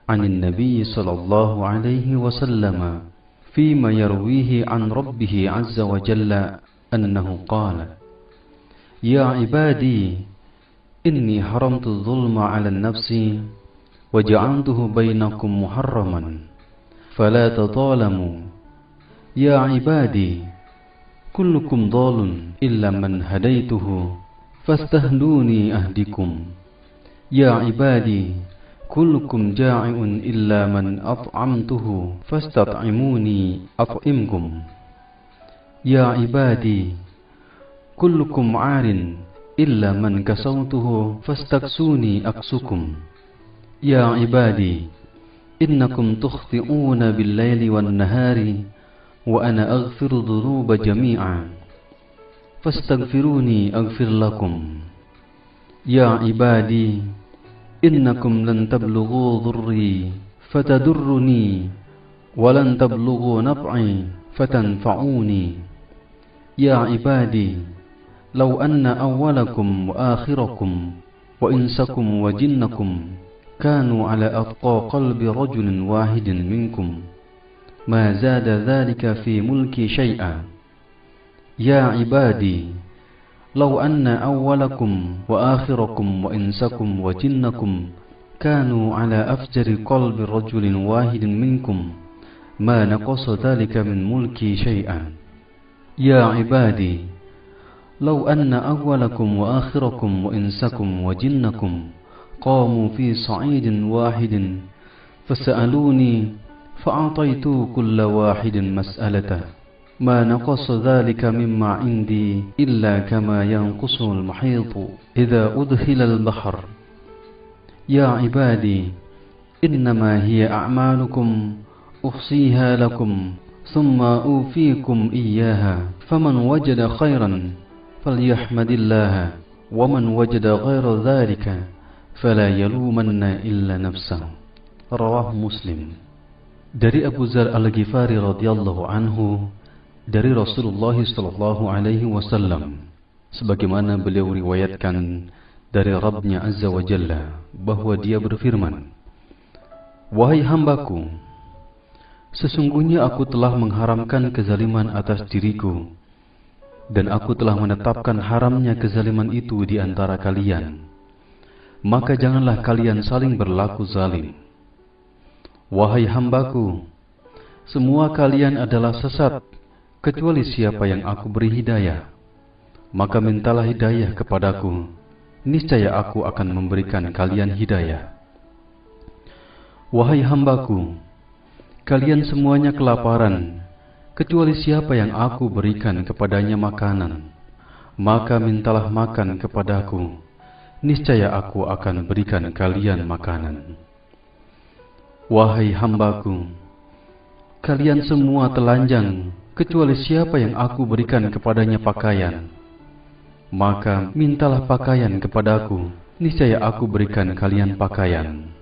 'anil Nabi sallallahu alaihi wasallam, fima yarwihi 'an Rabbih 'azza wa jalla annahu qala, ya ibadi, inni haramtu adh-dhulma 'ala an-nafsi wa ja'altuhu bainakum muharraman fala tadhalamu. Ya ibadi, kullukum dhalun illa man hadaituhu fastahduni ahdikum. Ya ibadi, kullukum ja'i'un illa man at'amtuhu fastat'imuni at'imkum. Ya ibadi, kullukum 'arin illa man kasawtuhu fastaksuni aksukum. Ya ibadi, innakum tukhti'una bil-laili wan-nahari wa ana aghfiru dhunuba jami'a fastaghfiruni aghfir lakum. Ya ibadi, innakum lan tablughu dhurri fatadurruni wa lan tablughu naf'i fatanfa'uni. Ya ibadi, law anna awwalakum wa akhirakum wa insakum wa jinnakum kanu ala atqa qalbi rajulin wahidin minkum ma zada dhalika fi mulki syai'a. Ya ibadi, law anna awwalakum wa akhirakum wa insakum wa jinnakum kanu ala afjari qalbi rajulin wahidin minkum ma naqasa dhalika min mulki syai'a. Ya ibadi, law anna awwalakum wa akhirakum wa insakum wa jinnakum qamu fi sa'idin wahidin fasa'aluni fa'ataitu kulla wahidin mas'alatah ma naqasa dhalika mimma indi illa kama yanqusu al-mahitu idha udkhila al-bahr. Ya ibadi, innama hiya a'malukum uhsiha lakum thumma ufikum iyyaha faman wajada khairan falyahmadillaha wa man wajada ghaira dhalika fala yalumanna illa nafsahu. Rawahu Muslim. Dari Abu Dzar Al-Ghifari radhiyallahu anhu, dari Rasulullah sallallahu alaihi wasallam, sebagaimana beliau riwayatkan dari Rabbnya Azza wa Jalla, bahwa dia berfirman, wahai hambaku, sesungguhnya aku telah mengharamkan kezaliman atas diriku, dan aku telah menetapkan haramnya kezaliman itu di antara kalian. Maka janganlah kalian saling berlaku zalim. Wahai hambaku, semua kalian adalah sesat, kecuali siapa yang aku beri hidayah. Maka mintalah hidayah kepadaku, niscaya aku akan memberikan kalian hidayah. Wahai hambaku, kalian semuanya kelaparan, kecuali siapa yang aku berikan kepadanya makanan. Maka mintalah makan kepadaku, niscaya aku akan berikan kalian makanan. Wahai hambaku, kalian semua telanjang, kecuali siapa yang aku berikan kepadanya pakaian. Maka mintalah pakaian kepadaku, niscaya aku berikan kalian pakaian.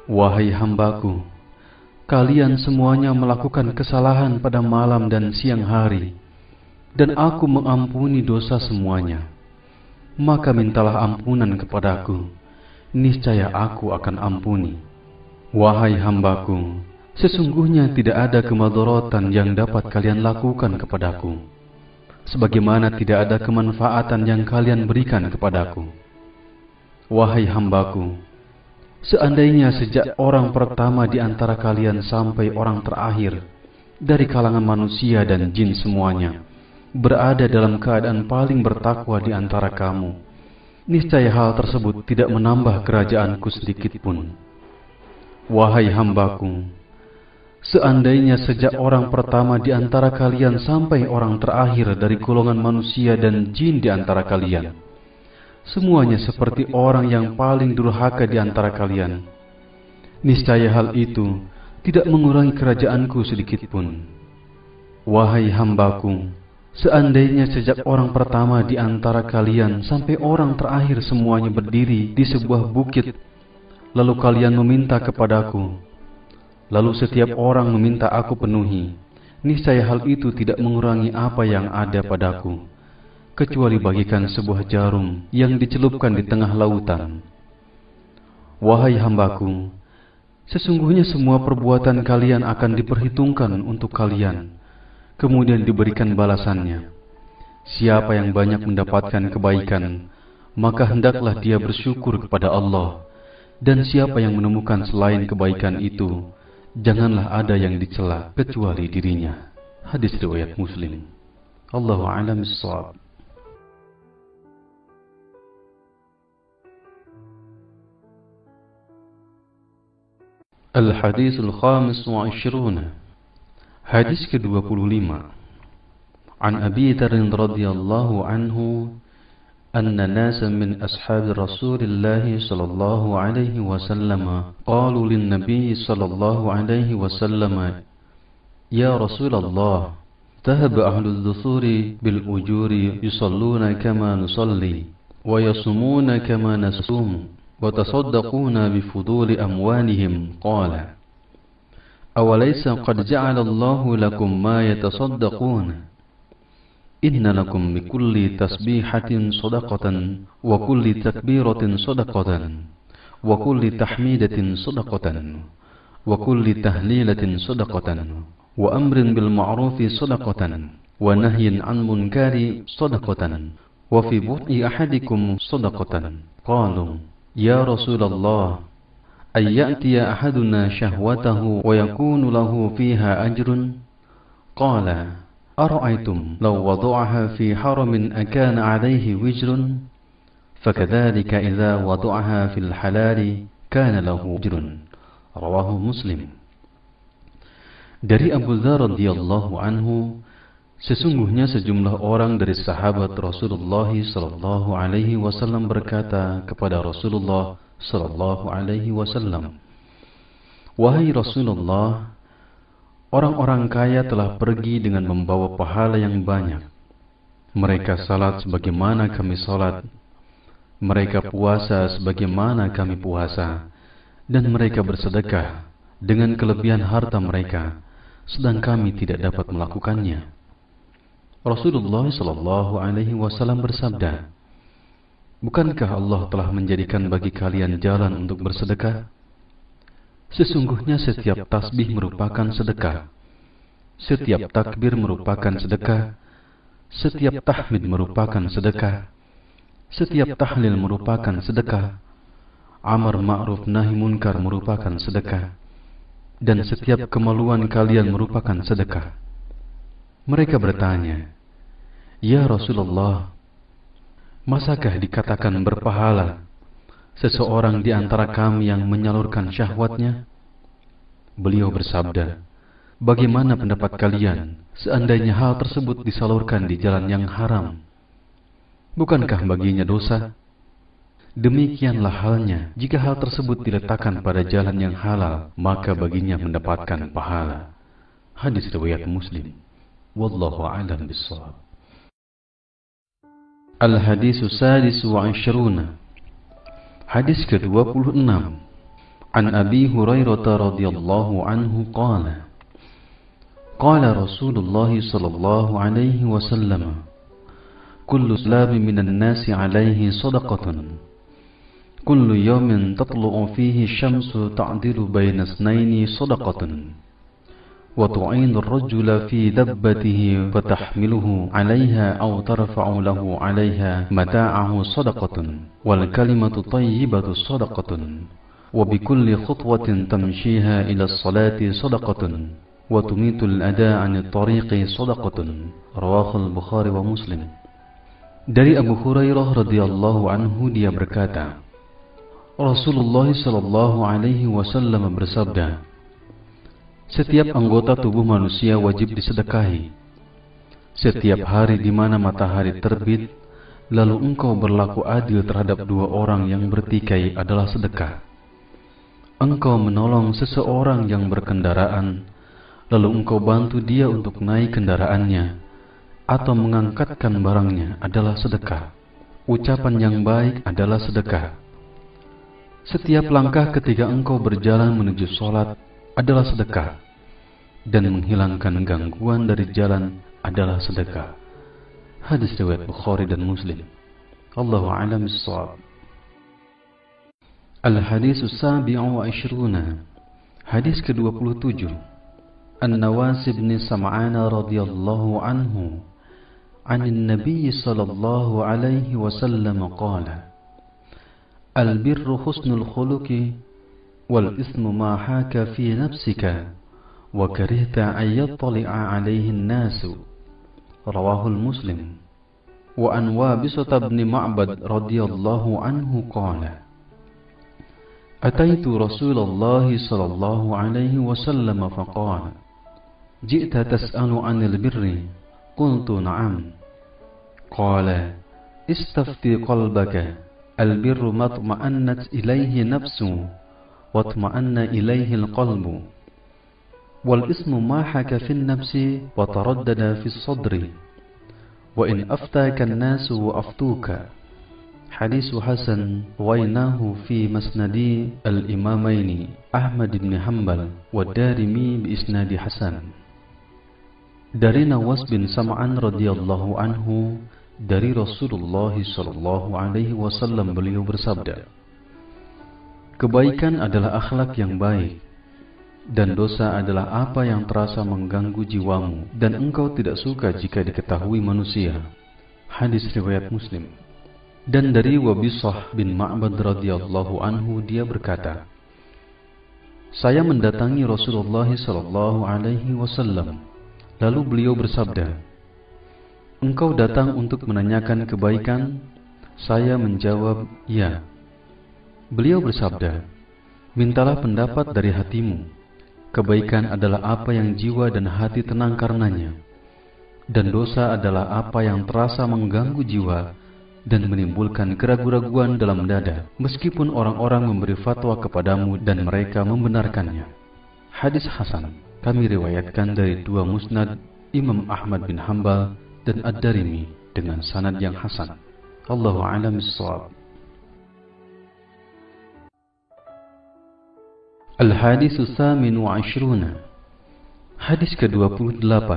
Wahai hambaku, kalian semuanya melakukan kesalahan pada malam dan siang hari, dan aku mengampuni dosa semuanya. Maka mintalah ampunan kepadaku, niscaya aku akan ampuni. Wahai hambaku, sesungguhnya tidak ada kemadharatan yang dapat kalian lakukan kepadaku, sebagaimana tidak ada kemanfaatan yang kalian berikan kepadaku. Wahai hambaku, seandainya sejak orang pertama di antara kalian sampai orang terakhir dari kalangan manusia dan jin semuanya berada dalam keadaan paling bertakwa di antara kamu, niscaya hal tersebut tidak menambah kerajaanku sedikitpun. Wahai hambaku, seandainya sejak orang pertama di antara kalian sampai orang terakhir dari golongan manusia dan jin di antara kalian, semuanya seperti orang yang paling durhaka di antara kalian, niscaya hal itu tidak mengurangi kerajaanku sedikitpun. Wahai hambaku, seandainya sejak orang pertama di antara kalian sampai orang terakhir semuanya berdiri di sebuah bukit, lalu kalian meminta kepadaku, lalu setiap orang meminta aku penuhi, niscaya hal itu tidak mengurangi apa yang ada padaku, kecuali bagikan sebuah jarum yang dicelupkan di tengah lautan. Wahai hambaku, sesungguhnya semua perbuatan kalian akan diperhitungkan untuk kalian, kemudian diberikan balasannya. Siapa yang banyak mendapatkan kebaikan, maka hendaklah dia bersyukur kepada Allah. Dan siapa yang menemukan selain kebaikan itu, janganlah ada yang dicela kecuali dirinya. Hadis riwayat Muslim. Allahu a'lam bissawab. Al-Hadithul Khamis wa Ishruna. Hadis ke-25. An Abi Dzar radhiyallahu anhu أن ناسا من أصحاب رسول الله صلى الله عليه وسلم قالوا للنبي صلى الله عليه وسلم يا رسول الله ذهب أهل الدثور بالأجور يصلون كما نصلي ويصومون كما نصوم وتصدقون بفضول أموالهم قال أوليس قد جعل الله لكم ما يتصدقون إن لكم بكل تسبيحة صدقة وكل تكبيرة صدقة وكل تحميدة صدقة وكل تهليلة صدقة وأمر بالمعروف صدقة ونهي عن منكر صدقة وفي بطء أحدكم صدقة. قالوا يا رسول الله أن يأتي أحدنا شهوته ويكون له فيها أجر؟ قال أرأيتم لو وضعها في حرم أكان عليه وزر؟ فكذلك إذا وضعها في الحلال كان له أجر. رواه Muslim. Dari Abu Dzar radhiyallahu anhu, sesungguhnya sejumlah orang dari sahabat Rasulullah sallallahu alaihi wasallam berkata kepada Rasulullah sallallahu alaihi wasallam, "Wahai Rasulullah, orang-orang kaya telah pergi dengan membawa pahala yang banyak. Mereka salat sebagaimana kami salat, mereka puasa sebagaimana kami puasa, dan mereka bersedekah dengan kelebihan harta mereka, sedang kami tidak dapat melakukannya." Rasulullah sallallahu alaihi wasallam bersabda, "Bukankah Allah telah menjadikan bagi kalian jalan untuk bersedekah? Sesungguhnya setiap tasbih merupakan sedekah, setiap takbir merupakan sedekah, setiap tahmid merupakan sedekah, setiap tahlil merupakan sedekah, amar ma'ruf nahi munkar merupakan sedekah, dan setiap kemaluan kalian merupakan sedekah." Mereka bertanya, "Ya Rasulullah, masakah dikatakan berpahala seseorang di antara kami yang menyalurkan syahwatnya?" Beliau bersabda, "Bagaimana pendapat kalian seandainya hal tersebut disalurkan di jalan yang haram? Bukankah baginya dosa? Demikianlah halnya jika hal tersebut diletakkan pada jalan yang halal, maka baginya mendapatkan pahala." Hadis riwayat Muslim. Wallahu a'lam bishawab. Al-Hadis Sadis wa Ashruna. Hadis ke-26. An Abi Hurairah radhiyallahu anhu qala qala Rasulullah sallallahu alaihi wasallam kullu slami minan nasi alaihi sadaqatun kullu yawmin tatlu'u fihi syamsu ta'dilu baina isnaini sadaqatun wa tu'inu ar-rajula fi dabbatihi fatahmiluhu 'alayha aw tarfa'u lahu 'alayha mata'ahu sadaqatun wal kalimatu thayyibatu sadaqatun wa bikulli khutwatin tamshiha ila as-salati sadaqatun wa tumitu al-ada' 'ani at-tariqi sadaqatun. Rawahu al-Bukhari wa Muslim. Dari Abu Hurairah radhiyallahu anhu dia berkata, Rasulullah sallallahu alaihi wasallam bersabda, setiap anggota tubuh manusia wajib disedekahi. Setiap hari di mana matahari terbit, lalu engkau berlaku adil terhadap dua orang yang bertikai adalah sedekah. Engkau menolong seseorang yang berkendaraan, lalu engkau bantu dia untuk naik kendaraannya, atau mengangkatkan barangnya adalah sedekah. Ucapan yang baik adalah sedekah. Setiap langkah ketika engkau berjalan menuju sholat adalah sedekah, dan menghilangkan gangguan dari jalan adalah sedekah. Hadis riwayat Bukhari dan Muslim. Allahu a'lam bishawab. Al-Hadis Sabi'u wa Ashruna. Hadis ke-27. An-Nawas bin Sam'an radhiyallahu anhu 'an Nabi sallallahu alaihi wasallam qala al-birru husnul khuluqi wal ismu ma haka fi nafsika wa karihta an yattali'a alaihi an-nasu. Rawahul Muslim. Wa an Wabisah bin Ma'bad radhiyallahu anhu qala ataitu Rasulullah sallallahu alaihi wasallam faqala ji'ta tas'alu 'anil birri qultu na'am qala istafti qalbaka al-birru ma tuma'annat ilayhi nafsu واطمأن إليه القلب والاسم ما حك في النفس وتردد في الصدر وإن أفتاك الناس وأفتوك. حديث حسن رويناه في مسند الإمامين أحمد بن حنبل والدارمي بإسناد حسن. Dari Nawas bin Sam'an radhiyallahu anhu dari Rasulullah sallallahu alaihi wasallam beliau bersabda, kebaikan adalah akhlak yang baik, dan dosa adalah apa yang terasa mengganggu jiwamu, dan engkau tidak suka jika diketahui manusia. Hadis riwayat Muslim. Dan dari Wabisah bin Ma'bad radhiyallahu anhu dia berkata, saya mendatangi Rasulullah sallallahu alaihi wasallam, lalu beliau bersabda, engkau datang untuk menanyakan kebaikan? Saya menjawab, ya. Beliau bersabda, mintalah pendapat dari hatimu. Kebaikan adalah apa yang jiwa dan hati tenang karenanya, dan dosa adalah apa yang terasa mengganggu jiwa dan menimbulkan keraguan-raguan dalam dada, meskipun orang-orang memberi fatwa kepadamu dan mereka membenarkannya. Hadis Hasan kami riwayatkan dari dua musnad Imam Ahmad bin Hanbal dan Ad-Darimi dengan sanad yang hasan. Allahu a'lam bishawab. Al-Hadis Tsamin wa Ashruna. Hadis ke-28.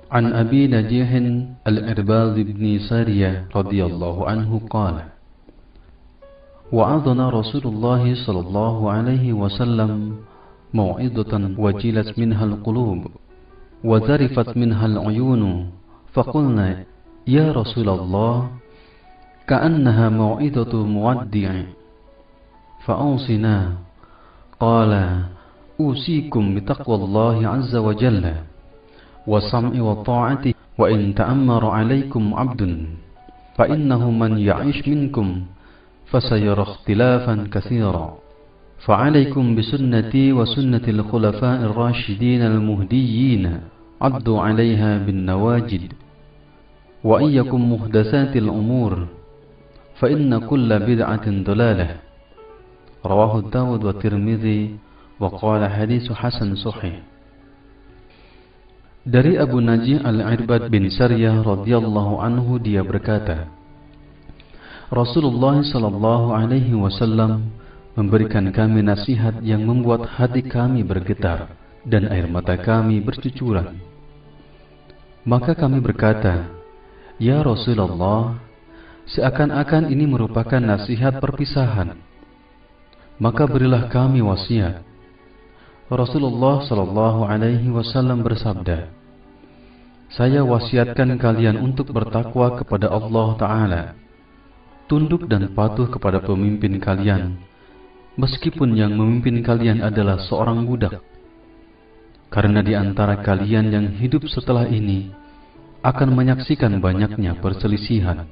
An Abi Najih Al-Irbad bin Sariyah radhiyallahu anhu qala wa'adhana Rasulullah sallallahu alaihi wasallam mau'izatan wajilat minha al-qulub wa zarifat minha al-uyun faqulna ya Rasulullah ka'annaha mau'izatu muwaddi' fa'awsina. قال أوصيكم بتقوى الله عز وجل والسمع والطاعة وإن تأمر عليكم عبد فإنه من يعيش منكم فسيرى اختلافا كثيرا فعليكم بسنتي وسنة الخلفاء الراشدين المهديين عضوا عليها بالنواجد وإياكم محدثات الأمور فإن كل بدعة ضلالة. Rawahu Dawud wa Tirmidzi wa qala haditsu hasan sahih. Dari Abu Najih Al-Irbad bin Sariyah radhiyallahu anhu, dia berkata, Rasulullah sallallahu alaihi wasallam memberikan kami nasihat yang membuat hati kami bergetar dan air mata kami bercucuran. Maka kami berkata, Ya Rasulullah, seakan-akan ini merupakan nasihat perpisahan. Maka berilah kami wasiat. Rasulullah sallallahu alaihi wasallam bersabda, Saya wasiatkan kalian untuk bertakwa kepada Allah Ta'ala, tunduk dan patuh kepada pemimpin kalian, meskipun yang memimpin kalian adalah seorang budak. Karena di antara kalian yang hidup setelah ini akan menyaksikan banyaknya perselisihan.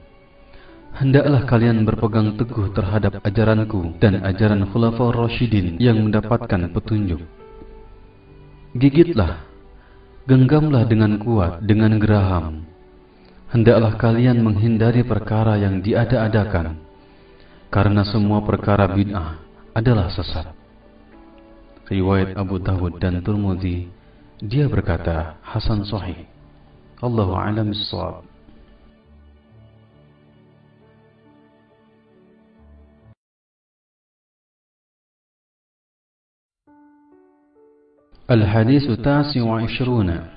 Hendaklah kalian berpegang teguh terhadap ajaranku dan ajaran Khulafaur Rasyidin yang mendapatkan petunjuk. Gigitlah, genggamlah dengan kuat, dengan geraham. Hendaklah kalian menghindari perkara yang diada-adakan, karena semua perkara bid'ah adalah sesat. Riwayat Abu Dawud dan Tirmidzi, dia berkata hasan sahih. Allahu a'lam bissawab. Al-Hadis Tasi' wa Ishruna,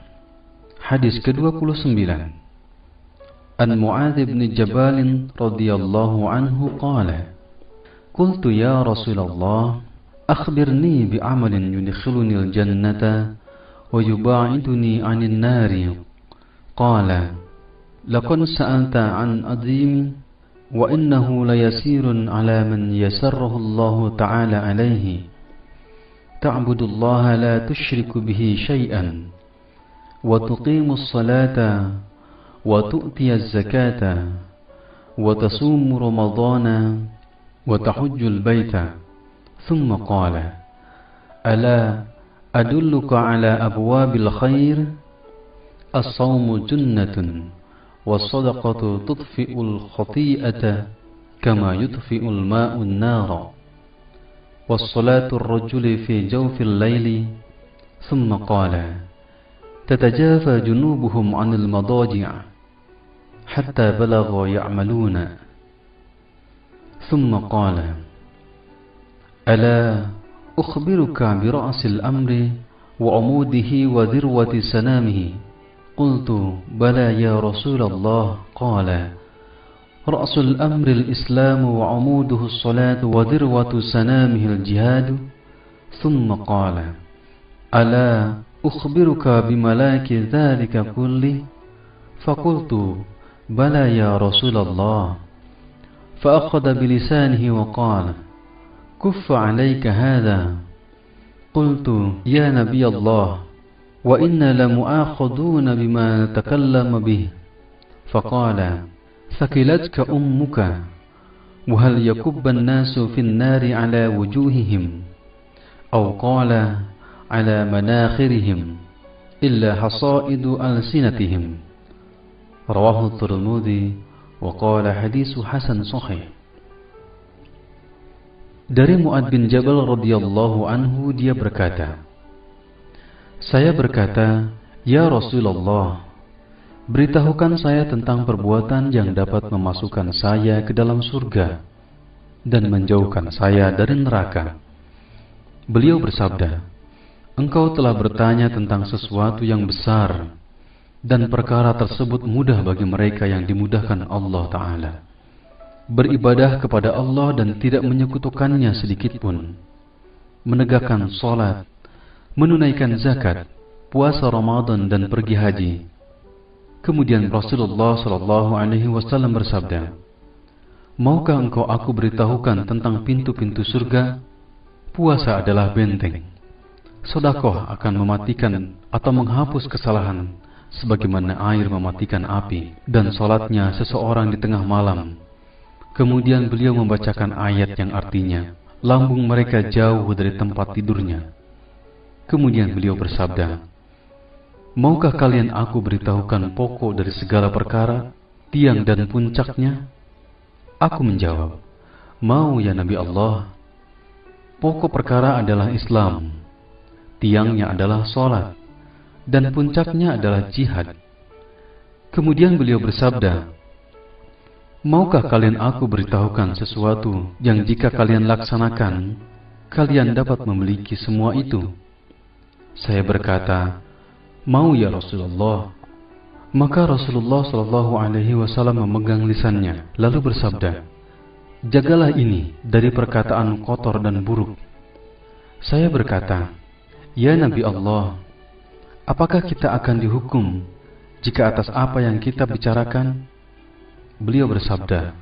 hadis ke-29. An Mu'adz bin Jabal radhiyallahu anhu qala, Qultu ya Rasulullah, akhbirni bi'amalin yudkhiluni al-jannata wa yuba'iduni 'anil nari. Qala, laqad sa'alta 'an 'azim wa innahu layasirun 'ala man yasarrahu Allah ta'ala 'alayhi. تعبد الله لا تشرك به شيئا وتقيم الصلاة وتؤتي الزكاة وتصوم رمضان وتحج البيت. ثم قال, ألا أدلك على أبواب الخير؟ الصوم جنة والصدقة تطفئ الخطيئة كما يطفئ الماء النار والصلاة الرجل في جوف الليل. ثم قال, تتجافى جنوبهم عن المضاجع حتى بلغوا يعملون. ثم قال, ألا أخبرك برأس الأمر وعموده وذروة سنامه؟ قلت, بلى يا رسول الله. قال, رأس الأمر الإسلام وعموده الصلاة وذروة سنامه الجهاد. ثم قال, ألا أخبرك بملاك ذلك كله؟ فقلت, بلى يا رسول الله. فأخذ بلسانه وقال, كف عليك هذا. قلت, يا نبي الله، وإنا لمؤاخذون بما نتكلم به. فقال, ثقلتك أمك، وهل يكب الناس في النار على وجوههم أو قال على مناخرهم إلا حصائد ألسنتهم. رواه الترمذي وقال حديث حسن صحيح. Dari Mu'adz bin Jabal radhiyallahu anhu, dia berkata, saya berkata, Ya Rasulullah, beritahukan saya tentang perbuatan yang dapat memasukkan saya ke dalam surga dan menjauhkan saya dari neraka. Beliau bersabda, engkau telah bertanya tentang sesuatu yang besar, dan perkara tersebut mudah bagi mereka yang dimudahkan Allah Ta'ala. Beribadah kepada Allah dan tidak menyekutukannya sedikitpun, menegakkan sholat, menunaikan zakat, puasa Ramadan, dan pergi haji. Kemudian Rasulullah SAW bersabda, maukah engkau aku beritahukan tentang pintu-pintu surga? Puasa adalah benteng. Sedekah akan mematikan atau menghapus kesalahan, sebagaimana air mematikan api, dan salatnya seseorang di tengah malam. Kemudian beliau membacakan ayat yang artinya, lambung mereka jauh dari tempat tidurnya. Kemudian beliau bersabda, maukah kalian aku beritahukan pokok dari segala perkara, tiang dan puncaknya? Aku menjawab, mau ya Nabi Allah. Pokok perkara adalah Islam, tiangnya adalah salat, dan puncaknya adalah jihad. Kemudian beliau bersabda, maukah kalian aku beritahukan sesuatu yang jika kalian laksanakan, kalian dapat memiliki semua itu? Saya berkata, mau ya Rasulullah. Maka Rasulullah SAW memegang lisannya, lalu bersabda, jagalah ini dari perkataan kotor dan buruk. Saya berkata, ya Nabi Allah, apakah kita akan dihukum jika atas apa yang kita bicarakan? Beliau bersabda,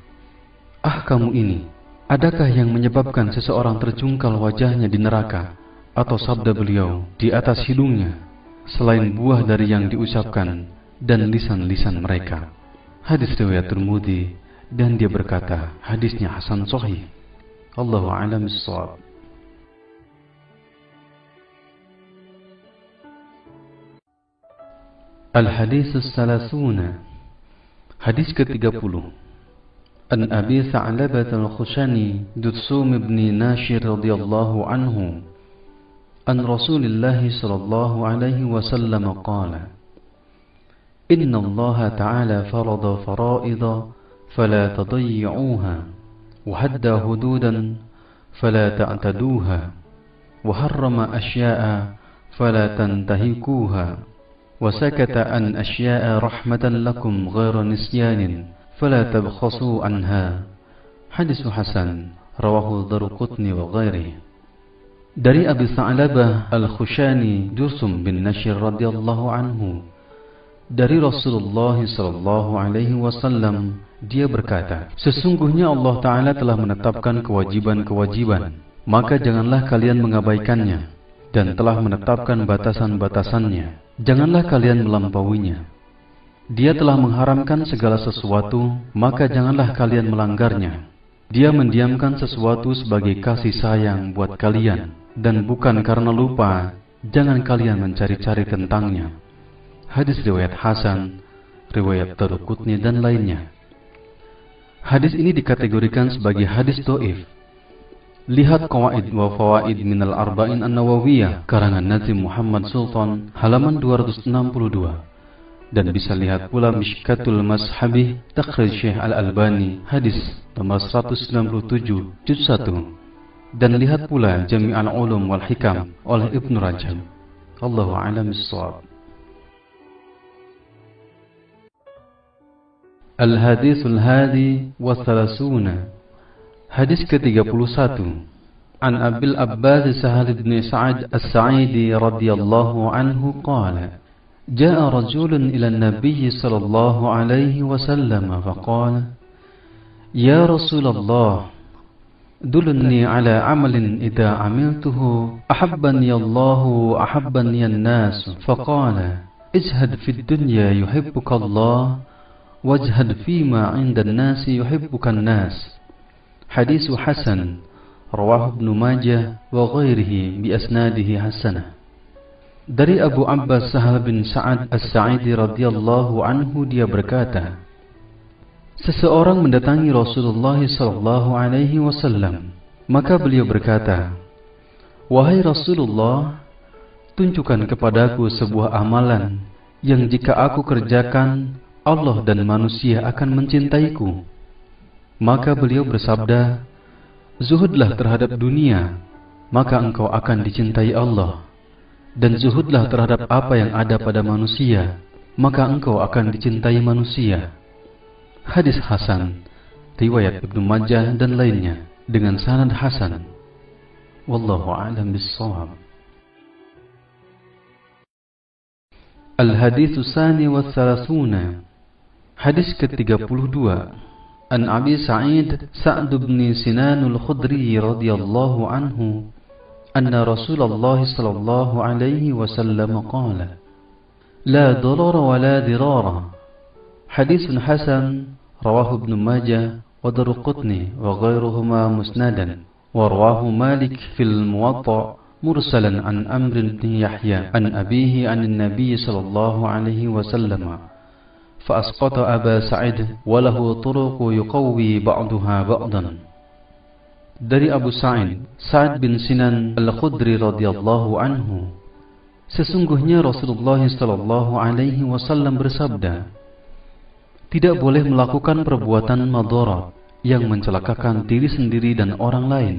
kamu ini, adakah yang menyebabkan seseorang terjungkal wajahnya di neraka? Atau sabda beliau, di atas hidungnya, selain buah dari yang diucapkan dan lisan-lisan mereka. Hadis riwayat Tirmidzi, dan dia berkata, hadisnya hasan sahih. Allahu a'lam bissawab. Al-Hadis As-Salasuna. Hadis ke-30. An Abi Tha'labah Al-Khushani Dutsum ibn Nashir radhiyallahu anhu an Rasulillah sallallahu alaihi wasallam qala, Inna Allah Ta'ala farada fara'idha fala tadayyi'uha wa hadda hududan fala ta'taduha wa harrama asya'a fala tantahikuha wa sakata an asya'a rahmatan lakum ghayra nisyanin fala tabkhasu anha. Hadis hasan rawahu Daruqutni wa ghairihi. Dari Abi Tha'labah Al-Khushani Dutsum bin Nashir radhiyallahu anhu, dari Rasulullah sallallahu alaihi wasallam, dia berkata, sesungguhnya Allah Ta'ala telah menetapkan kewajiban-kewajiban, maka janganlah kalian mengabaikannya, dan telah menetapkan batasan-batasannya, janganlah kalian melampauinya. Dia telah mengharamkan segala sesuatu, maka janganlah kalian melanggarnya. Dia mendiamkan sesuatu sebagai kasih sayang buat kalian, dan bukan karena lupa, jangan kalian mencari-cari tentangnya. Hadis riwayat hasan, riwayat Daruqutni dan lainnya. Hadis ini dikategorikan sebagai hadis dhaif. Lihat Qawaid wa Fawaid minal Arba'in An-Nawawiyah karangan Nazim Muhammad Sultan halaman 262, dan bisa lihat pula Mishkatul Mashabih takhrij Syekh Al-Albani hadis nomor 197 juz 1, dan lihat pula Jami' al-Ulum wal Hikam oleh Ibnu Rajab. Allahu a'lam bissawab. Al-Hadithul Hadi wa Thalathuna. Hadis ke-31. An Abil Abbas Sahal bin Sa'ad As-Sa'idi radhiyallahu anhu qala, Ja'a rajulun ila an-nabiy sallallahu alaihi wasallam faqala, Ya Rasulullah, dulni ala amalin idza amiltuhu ahabbani Allah wa ahabbani an-nas. Faqala, ijhad fid dunya yuhibbuka Allah wajhad fima 'inda an-nas yuhibbuka an-nas. Hadis hasan rawahu Ibnu Majah wa ghairihi bi asnadihi hasanah. Dari Abu Abbas Sahal bin Sa'ad As-Sa'idi radhiyallahu anhu, dia berkata, seseorang mendatangi Rasulullah sallallahu alaihi wasallam, maka beliau berkata, wahai Rasulullah, tunjukkan kepadaku sebuah amalan yang jika aku kerjakan, Allah dan manusia akan mencintaiku. Maka beliau bersabda, zuhudlah terhadap dunia, maka engkau akan dicintai Allah. Dan zuhudlah terhadap apa yang ada pada manusia, maka engkau akan dicintai manusia. Hadis hasan, riwayat Ibnu Majah dan lainnya, dengan sanad hasan. Wallahu a'lam bissawab. Al-Hadithu Tsani wa Thalathuna. Hadis ke-32. An Abi Sa'id Sa'd bin Sinan al-Khudri radhiyallahu anhu anna Rasulullah sallallahu alaihi wasallam qala, la darara wa la dirara. Hadisun hasan rawahu Ibnu Majah wa Daruqutni wa ghairuhuma musnadan, wa rawahu Malik fil Muwatta mursalan an Amr bin Yahya an abihi an an-nabiy sallallahu alaihi wasallam. فأسقط أبا سعيد وله طرق يقوي بعضها بعضا. Dari Abu Sa'id Sa'ad bin Sinan Al-Khudri radhiyallahu anhu, Sesungguhnya Rasulullah sallallahu alaihi wasallam bersabda, tidak boleh melakukan perbuatan madharat yang mencelakakan diri sendiri dan orang lain.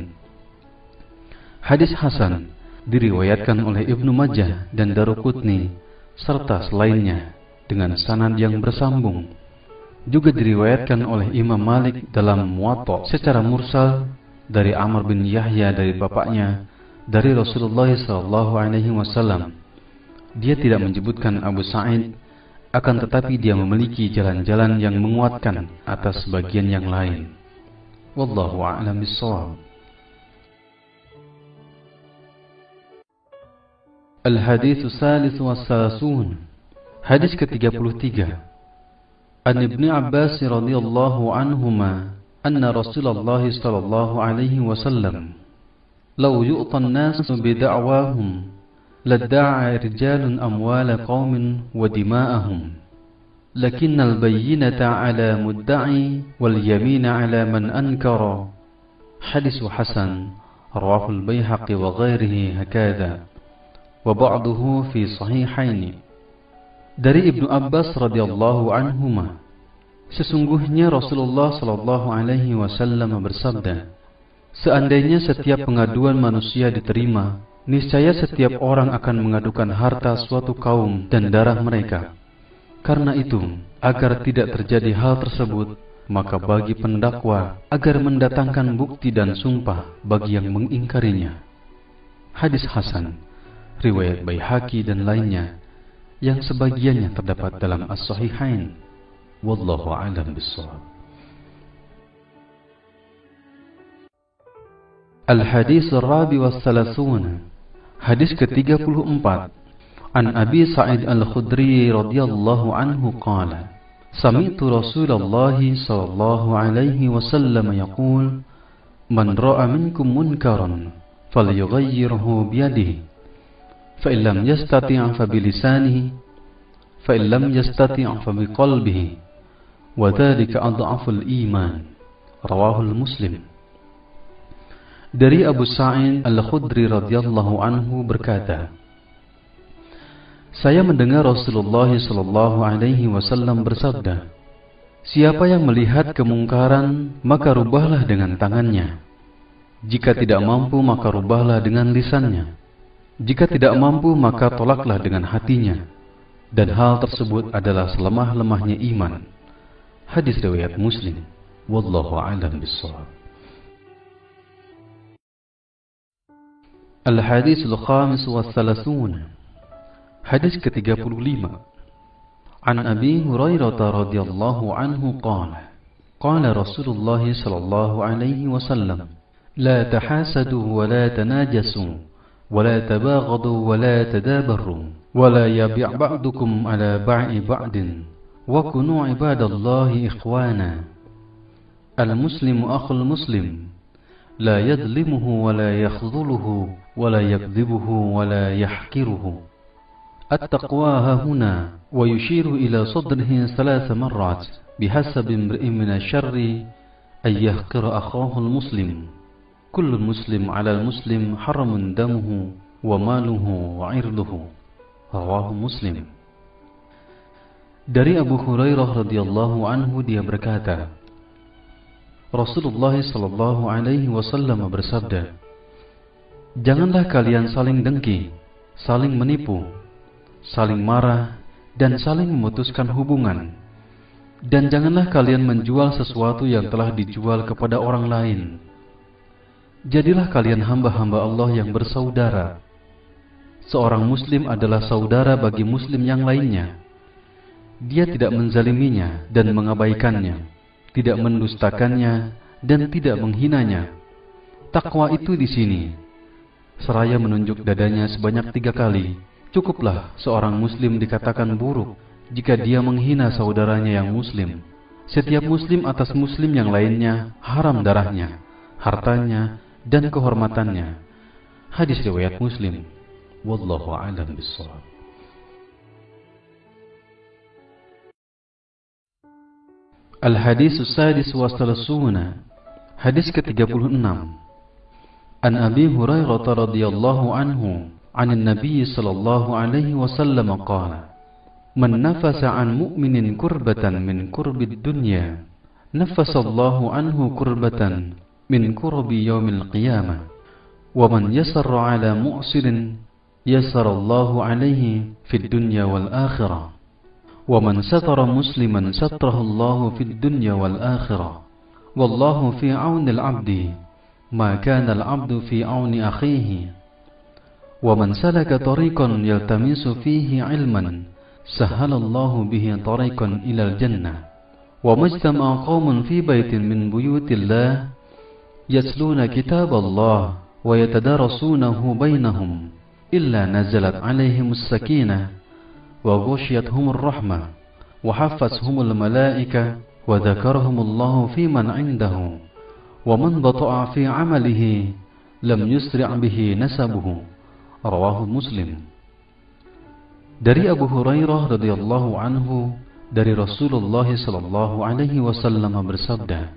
Hadis hasan diriwayatkan oleh Ibnu Majah dan Daruqutni serta selainnya dengan sanad yang bersambung. Juga diriwayatkan oleh Imam Malik dalam Muwatta secara mursal dari Amr bin Yahya dari bapaknya dari Rasulullah sallallahu alaihi wasallam. Dia tidak menyebutkan Abu Sa'id, akan tetapi dia memiliki jalan-jalan yang menguatkan atas bagian yang lain. Wallahu a'lam bishawab. Al-Hadits Tsalits wa Tsalasun. Hadis ke-33. An Ibnu Abbas radhiyallahu anhuma anna Rasulullah sallallahu alaihi wasallam law yu'ta an-nasu bi da'wahum لادعى رجال أموال قوم ودماءهم لكن البينة على مدعي واليمين على من أنكر. حديث حسن رواه البيهقي وغيره هكذا وبعضه في صحيحين. Dari Ibnu Abbas radhiyallahu anhuma, sesungguhnya Rasulullah sallallahu alaihi wasallam bersabda, seandainya setiap pengaduan manusia diterima, niscaya setiap orang akan mengadukan harta suatu kaum dan darah mereka. Karena itu, agar tidak terjadi hal tersebut, maka bagi pendakwa agar mendatangkan bukti dan sumpah bagi yang mengingkarinya. Hadis hasan, riwayat Baihaqi dan lainnya, yang sebagiannya terdapat dalam As-Sahihain. Wallahu a'lam bishawab. Al-Hadits Ar-Rabi wa Tsalasun. Hadis ke-34. An Abi Sa'id Al-Khudri radhiyallahu anhu qala, sami'tu Rasulullah sallallahu alaihi wasallam yaqul, man ra'a minkum munkaran falyughayyirhu biyadihi, fa in lam yastati' fa bilisanihi, fa in lam yastati' fa biqalbihi, wa dhalika adhaful iman. Rawahul Muslim. Dari Abu Sa'id Al-Khudri radhiyallahu anhu berkata, saya mendengar Rasulullah sallallahu alaihi wasallam bersabda, siapa yang melihat kemungkaran maka rubahlah dengan tangannya. Jika tidak mampu maka rubahlah dengan lisannya. Jika tidak mampu maka tolaklah dengan hatinya. Dan hal tersebut adalah selemah-lemahnya iman. Hadis riwayat Muslim. Wallahu a'lam bishawab. Al-Hadits Al-Khamis wa Tsalasun. Hadis ke-35. An Abi Hurairah radhiyallahu anhu qala, qala Rasulullah sallallahu alaihi wasallam, la tahasadu wa la tanajasu wa la tabaghadu wa la tadabaru wa la yabi' ba'dukum ala ba'i ba'din wa kunu ibadallahi ikhwana. Al-muslimu akhul muslim, la yadlimuhu wa la yakhdhuluhu wa la yakdhibuhu wa la yahkiruhu. التقوى ها هنا ويشير إلى صدره 3 مرات بحسب امرئ من الشر أن يحقر أخاه المسلم. كل المسلم على المسلم حرم دمه وماله وعرضه. رواه Muslim. Dari Abu Hurairah radhiyallahu anhu dia berkata, Rasulullah sallallahu alaihi wasallam bersabda, janganlah kalian saling dengki, saling menipu, saling marah, dan saling memutuskan hubungan. Dan janganlah kalian menjual sesuatu yang telah dijual kepada orang lain. Jadilah kalian hamba-hamba Allah yang bersaudara. Seorang muslim adalah saudara bagi muslim yang lainnya. Dia tidak menzaliminya dan mengabaikannya, tidak mendustakannya dan tidak menghinanya. Takwa itu di sini. Seraya menunjuk dadanya sebanyak 3 kali. Cukuplah seorang muslim dikatakan buruk jika dia menghina saudaranya yang muslim. Setiap muslim atas muslim yang lainnya haram darahnya, hartanya, dan kehormatannya. Hadis riwayat Muslim. Wallahu a'lam bishawab. Al-Hadits As-Sadis wa Tsalasun. Hadis ke-36. An Abi Hurairah radhiyallahu anhu 'an an-nabiy sallallahu alaihi wasallam qala man nafasa 'an mu'minin kurbatan min kurbid dunya nafasallahu anhu kurbatan min kurbi yaumil qiyamah wa man yassara 'ala mu'sirin yassarallahu 'alaihi fid dunya wal akhirah wa man satara musliman satrahullahu fid dunya wal akhirah wallahu fi 'aunil 'abdi ma kana al-'abdu fi 'auni akhihi wa man salaka tariqan yaltamisu fihi 'ilman sahhalallahu bihi tariqan ilal jannah wa majtama'a qaumun fi baitin min buyutillah yasluna kitaballah wa yatadarasunahu bainahum illa nazalat 'alaihimus sakinah wa ghasyiyatuhumur rahmah wa hafathumul malaikah wa dzakarahumullahu fi man 'indahu wa man bata'a fi 'amalihi lam yusri' bihi nasabuhu. Rawahu Muslim. Dari Abu Hurairah radhiyallahu anhu dari Rasulullah sallallahu alaihi wasallam bersabda,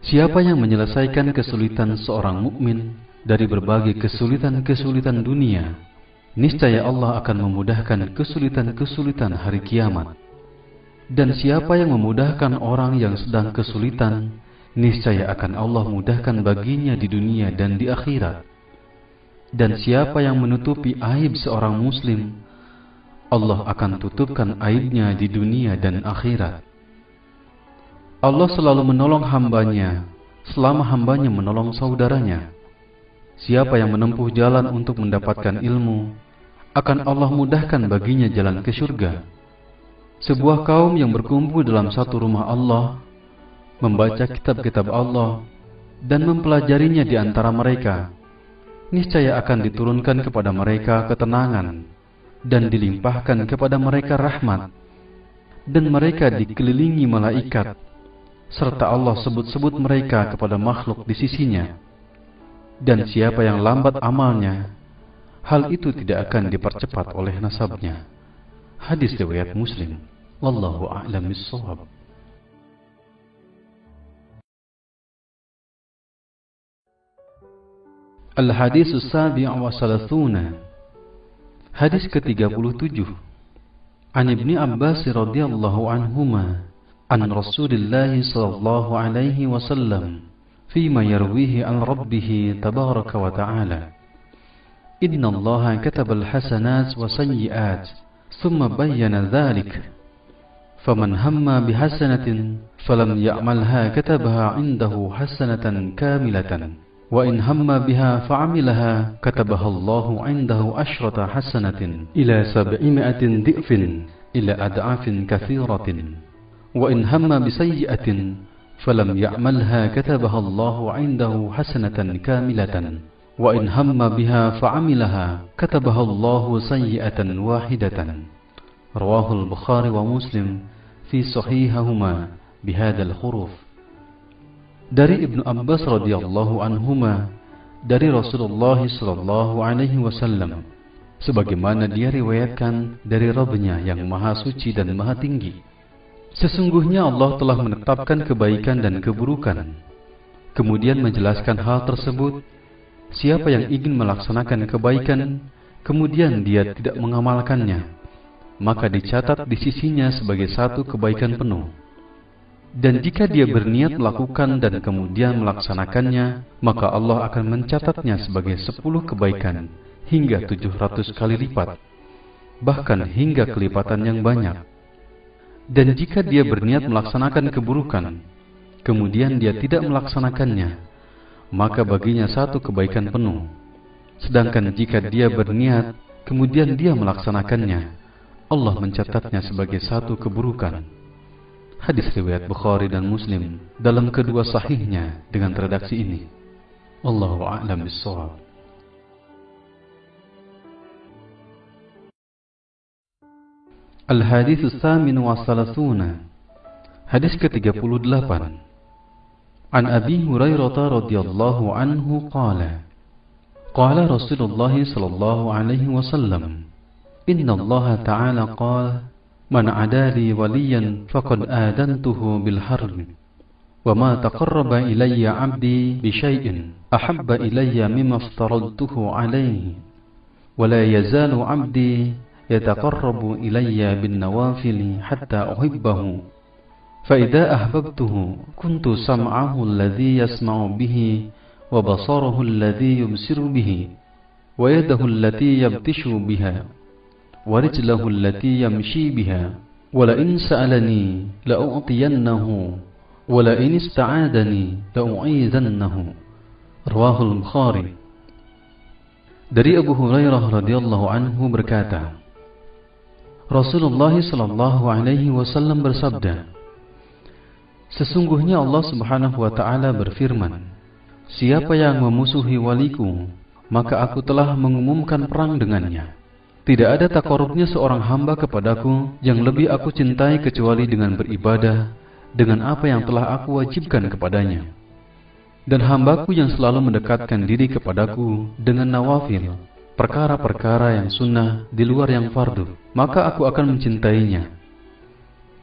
siapa yang menyelesaikan kesulitan seorang mukmin dari berbagai kesulitan-kesulitan dunia, niscaya Allah akan memudahkan kesulitan-kesulitan hari kiamat. Dan siapa yang memudahkan orang yang sedang kesulitan, niscaya akan Allah mudahkan baginya di dunia dan di akhirat. Dan siapa yang menutupi aib seorang muslim, Allah akan tutupkan aibnya di dunia dan akhirat. Allah selalu menolong hambanya selama hambanya menolong saudaranya. Siapa yang menempuh jalan untuk mendapatkan ilmu, akan Allah mudahkan baginya jalan ke surga. Sebuah kaum yang berkumpul dalam satu rumah Allah, membaca kitab-kitab Allah dan mempelajarinya di antara mereka, niscaya akan diturunkan kepada mereka ketenangan dan dilimpahkan kepada mereka rahmat, dan mereka dikelilingi malaikat, serta Allah sebut-sebut mereka kepada makhluk di sisinya. Dan siapa yang lambat amalnya, hal itu tidak akan dipercepat oleh nasabnya. Hadis riwayat Muslim. Wallahu a'lam bissawab. Al-Hadis as-Sabi' wa Salathuna. Hadis ke-37. An Ibni Abbas radhiyallahu anhuma an Rasulillah sallallahu alaihi wasallam fima yarwihi an Rabbih tabaraka wa ta'ala. Inna Allah kataba al-hasanat wa sayyi'at thumma bayyana dhalik. فمن هم بحسنة فلم يعملها كتبها عنده حسنة كاملة وإن هم بها فعملها كتبها الله عنده 10 حسنة إلى 700 ضعف إلى أضعاف كثيرة وإن هم بسيئة فلم يعملها كتبها الله عنده حسنة كاملة وإن هم بها فعملها كتبها الله سيئة واحدة. رواه البخاري ومسلم في صحيحهما بهذا الحروف. Dari Ibnu Abbas radhiyallahu anhuma dari Rasulullah sallallahu alaihi wasallam, sebagaimana dia riwayatkan dari Rabb-Nya yang maha suci dan maha tinggi, sesungguhnya Allah telah menetapkan kebaikan dan keburukan, kemudian menjelaskan hal tersebut. Siapa yang ingin melaksanakan kebaikan kemudian dia tidak mengamalkannya, maka dicatat di sisinya sebagai satu kebaikan penuh. Dan jika dia berniat melakukan dan kemudian melaksanakannya, maka Allah akan mencatatnya sebagai 10 kebaikan hingga 700 kali lipat, bahkan hingga kelipatan yang banyak. Dan jika dia berniat melaksanakan keburukan, kemudian dia tidak melaksanakannya, maka baginya satu kebaikan penuh. Sedangkan jika dia berniat, kemudian dia melaksanakannya, Allah mencatatnya sebagai satu keburukan. Hadis riwayat Bukhari dan Muslim dalam kedua sahihnya dengan redaksi ini. Wallahu a'lam bissawab. Al-Hadis as-Samin wa Salathuna. Hadis ke-38. An Abi Hurairah radhiyallahu anhu qala qala Rasulullah sallallahu alaihi wasallam Inna Allah Ta'ala qala man adali waliyan faqad adantuhu bil harb wa ma taqarraba ilayya 'abdi bi syai'in ahabba ilayya mimma aftaradtuhu alayhi ولا يزال عبدي يتقرب إلي بالنوافل حتى أحبه فإذا أحببته كنت سمعه الذي يسمع به وبصره الذي يبصر به ويده التي يبطش بها ورجله التي يمشي بها ولئن سألني لأعطينه ولئن استعاذني لأعيذنه رواه البخاري. Dari Abu Hurairah radhiyallahu anhu berkata, Rasulullah sallallahu alaihi wasallam bersabda, sesungguhnya Allah Subhanahu wa taala berfirman, siapa yang memusuhi waliku, maka aku telah mengumumkan perang dengannya. Tidak ada takarubnya seorang hamba kepadaku yang lebih aku cintai kecuali dengan beribadah dengan apa yang telah aku wajibkan kepadanya. Dan hambaku yang selalu mendekatkan diri kepadaku dengan nawafil, perkara-perkara yang sunnah di luar yang fardu, maka aku akan mencintainya.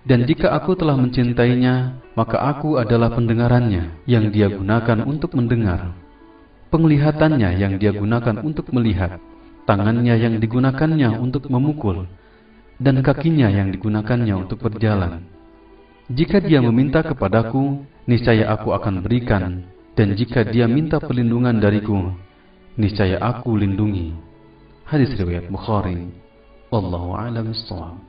Dan jika aku telah mencintainya, maka aku adalah pendengarannya yang dia gunakan untuk mendengar, penglihatannya yang dia gunakan untuk melihat, tangannya yang digunakannya untuk memukul, dan kakinya yang digunakannya untuk berjalan. Jika dia meminta kepadaku, niscaya aku akan berikan, dan jika dia minta perlindungan dariku, niscaya aku lindungi. Hadis riwayat Bukhari. Wallahu a'lam bishawab.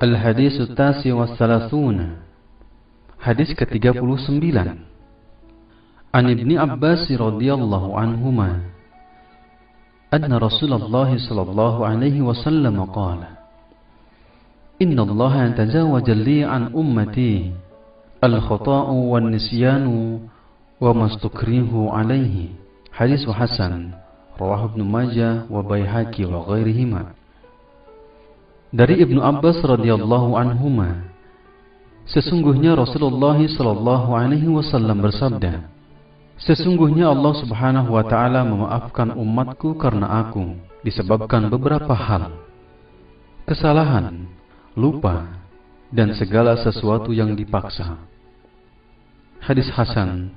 Al-Hadis At-Tasi wa Thalathun. Hadis ke-39. An Ibni Abbas radhiyallahu anhuma anna Rasulullah sallallahu alaihi wasallam qala Inna Allah tajawaza li an ummati al-khata'u wan nisyanu wa mastukrihu alaihi. Hadis hasan rawahu Ibnu Majah wa Baihaqi wa ghairihima. Dari Ibnu Abbas radhiyallahu anhuma, sesungguhnya Rasulullah sallallahu alaihi wasallam bersabda, sesungguhnya Allah Subhanahu wa taala memaafkan umatku karena aku disebabkan beberapa hal: kesalahan, lupa, dan segala sesuatu yang dipaksa. Hadis hasan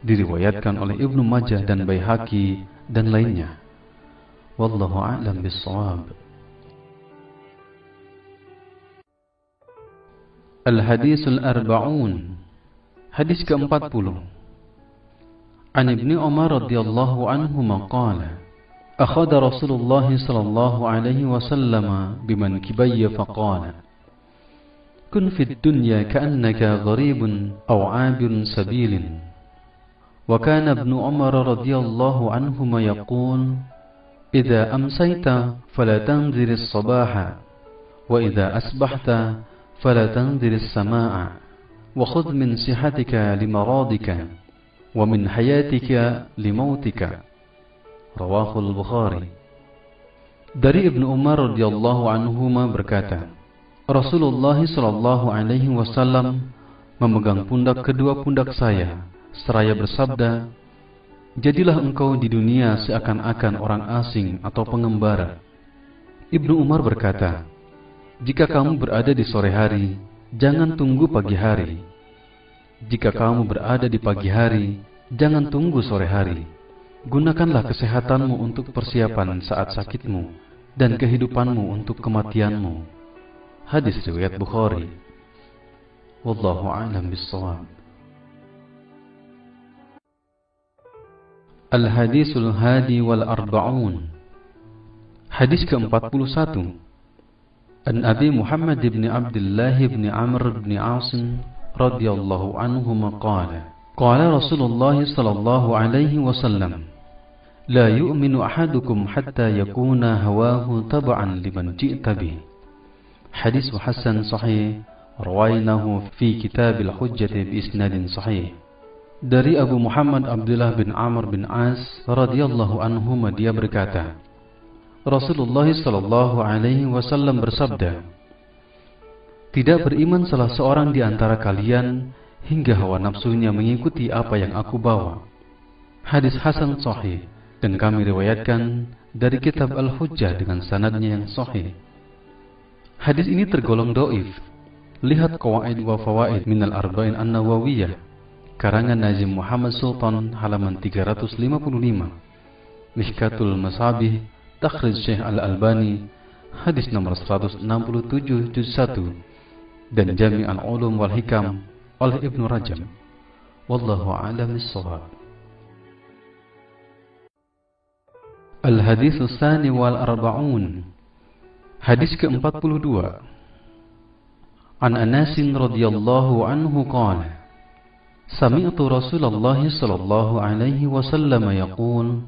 diriwayatkan oleh Ibnu Majah dan Baihaqi dan lainnya. Wallahu a'lam bishawab. Al-Hadisul Arba'un. Hadis ke-40. An Ibni Umar radhiyallahu anhuma qala akhadha Rasulullah sallallahu alaihi wasallam bimankibayya faqala kun fid dunya ka'annaka gharibun aw 'abirun sabilin. Wa kana Ibnu Umar radhiyallahu anhuma yaqul idza amsayta fala tanzir as-sabaha wa idza asbahta fala tanzir as-samaa'a wa khudh min sihatika limaradika wa min hayatika limautika. Rawahul Bukhari. Dari Ibnu Umar radhiyallahu anhuma berkata, Rasulullah sallallahu alaihi wasallam memegang pundak kedua pundak saya seraya bersabda, jadilah engkau di dunia seakan-akan orang asing atau pengembara. Ibnu Umar berkata, jika kamu berada di sore hari, jangan tunggu pagi hari. Jika kamu berada di pagi hari, jangan tunggu sore hari. Gunakanlah kesehatanmu untuk persiapan saat sakitmu dan kehidupanmu untuk kematianmu. Hadis riwayat Bukhari. Wallahu a'lam bishawab. Al-Hadisul Hadi wal Arba'un. Hadis ke-41. An Abi Muhammad ibn Abdullah ibn Amr ibn Asim radhiyallahu anhuma qala qala Rasulullah sallallahu alaihi wasallam La yu'minu ahadukum hatta yakuna hawahu tab'an liman ji'ta bih. Hadis hasan sahih rawainahu fi kitab al-hujjah bi isnadin sahih. Dari Abu Muhammad Abdullah bin Amr bin As radhiyallahu anhuma dia berkata, Rasulullah sallallahu alaihi wasallam bersabda, tidak beriman salah seorang di antara kalian hingga hawa nafsunya mengikuti apa yang aku bawa. Hadis hasan sahih. Dan kami riwayatkan dari kitab Al-Hujjah dengan sanadnya yang sahih. Hadis ini tergolong dhaif. Lihat Qawaid wa Fawaid minal Arba'in An-Nawawiyah karangan Nazim Muhammad Sultan, halaman 355. Mihkatul Masabih, takhrij Syekh Al-Albani, hadis nomor 167 juz 1, dan Jami' al-Ulum wal Hikam oleh Ibnu Rajab. Wallahu a'lam bis-shawab. Al-hadits tsani wal arba'un. Hadis ke-42. An Anas radhiyallahu anhu qala: Sami'tu Rasulullah sallallahu alaihi wasallam yaqul: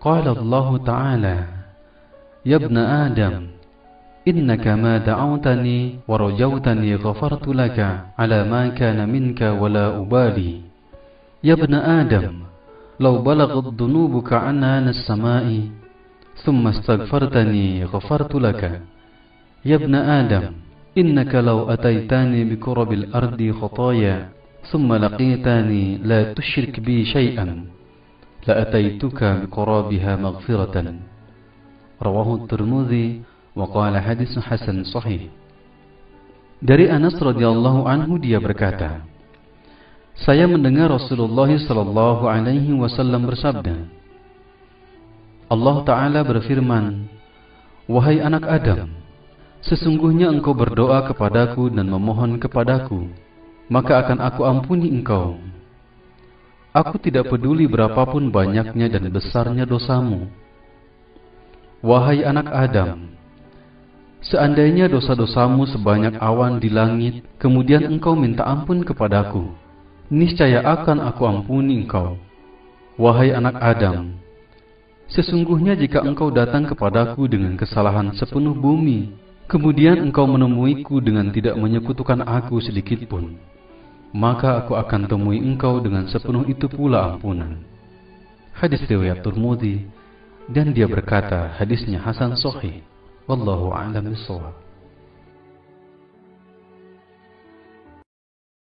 Qala Allah Ta'ala: Ya ibna Adam, innaka ma da'awtani wa rajawtani ghafartu laka ala ma kana minka wa la ubali. Ya ibna Adam, law balaghat dhunubuka anana as-sama'i thumma astaghfartani ghafartu laka. Ya ibna Adam, innaka law ataitani bi qurabil ardi khataaya thumma laqitani la tushrik bi shay'an la ataituka bi qurabiha maghfiratan. Rawahu Tirmidzi wa qala hadits hasan sahih. Dari Anas radhiyallahu anhu dia berkata, saya mendengar Rasulullah sallallahu alaihi wasallam bersabda, Allah Ta'ala berfirman, wahai anak Adam, sesungguhnya engkau berdoa kepadaku dan memohon kepadaku, maka akan aku ampuni engkau. Aku tidak peduli berapapun banyaknya dan besarnya dosamu. Wahai anak Adam, seandainya dosa-dosamu sebanyak awan di langit, kemudian engkau minta ampun kepadaku, niscaya akan aku ampuni engkau. Wahai anak Adam, sesungguhnya jika engkau datang kepadaku dengan kesalahan sepenuh bumi, kemudian engkau menemuiku dengan tidak menyekutukan aku sedikitpun, maka aku akan temui engkau dengan sepenuh itu pula ampunan. Hadis riwayat Tirmidzi, dan dia berkata hadisnya hasan sahih. Wallahu a'lam bishawab.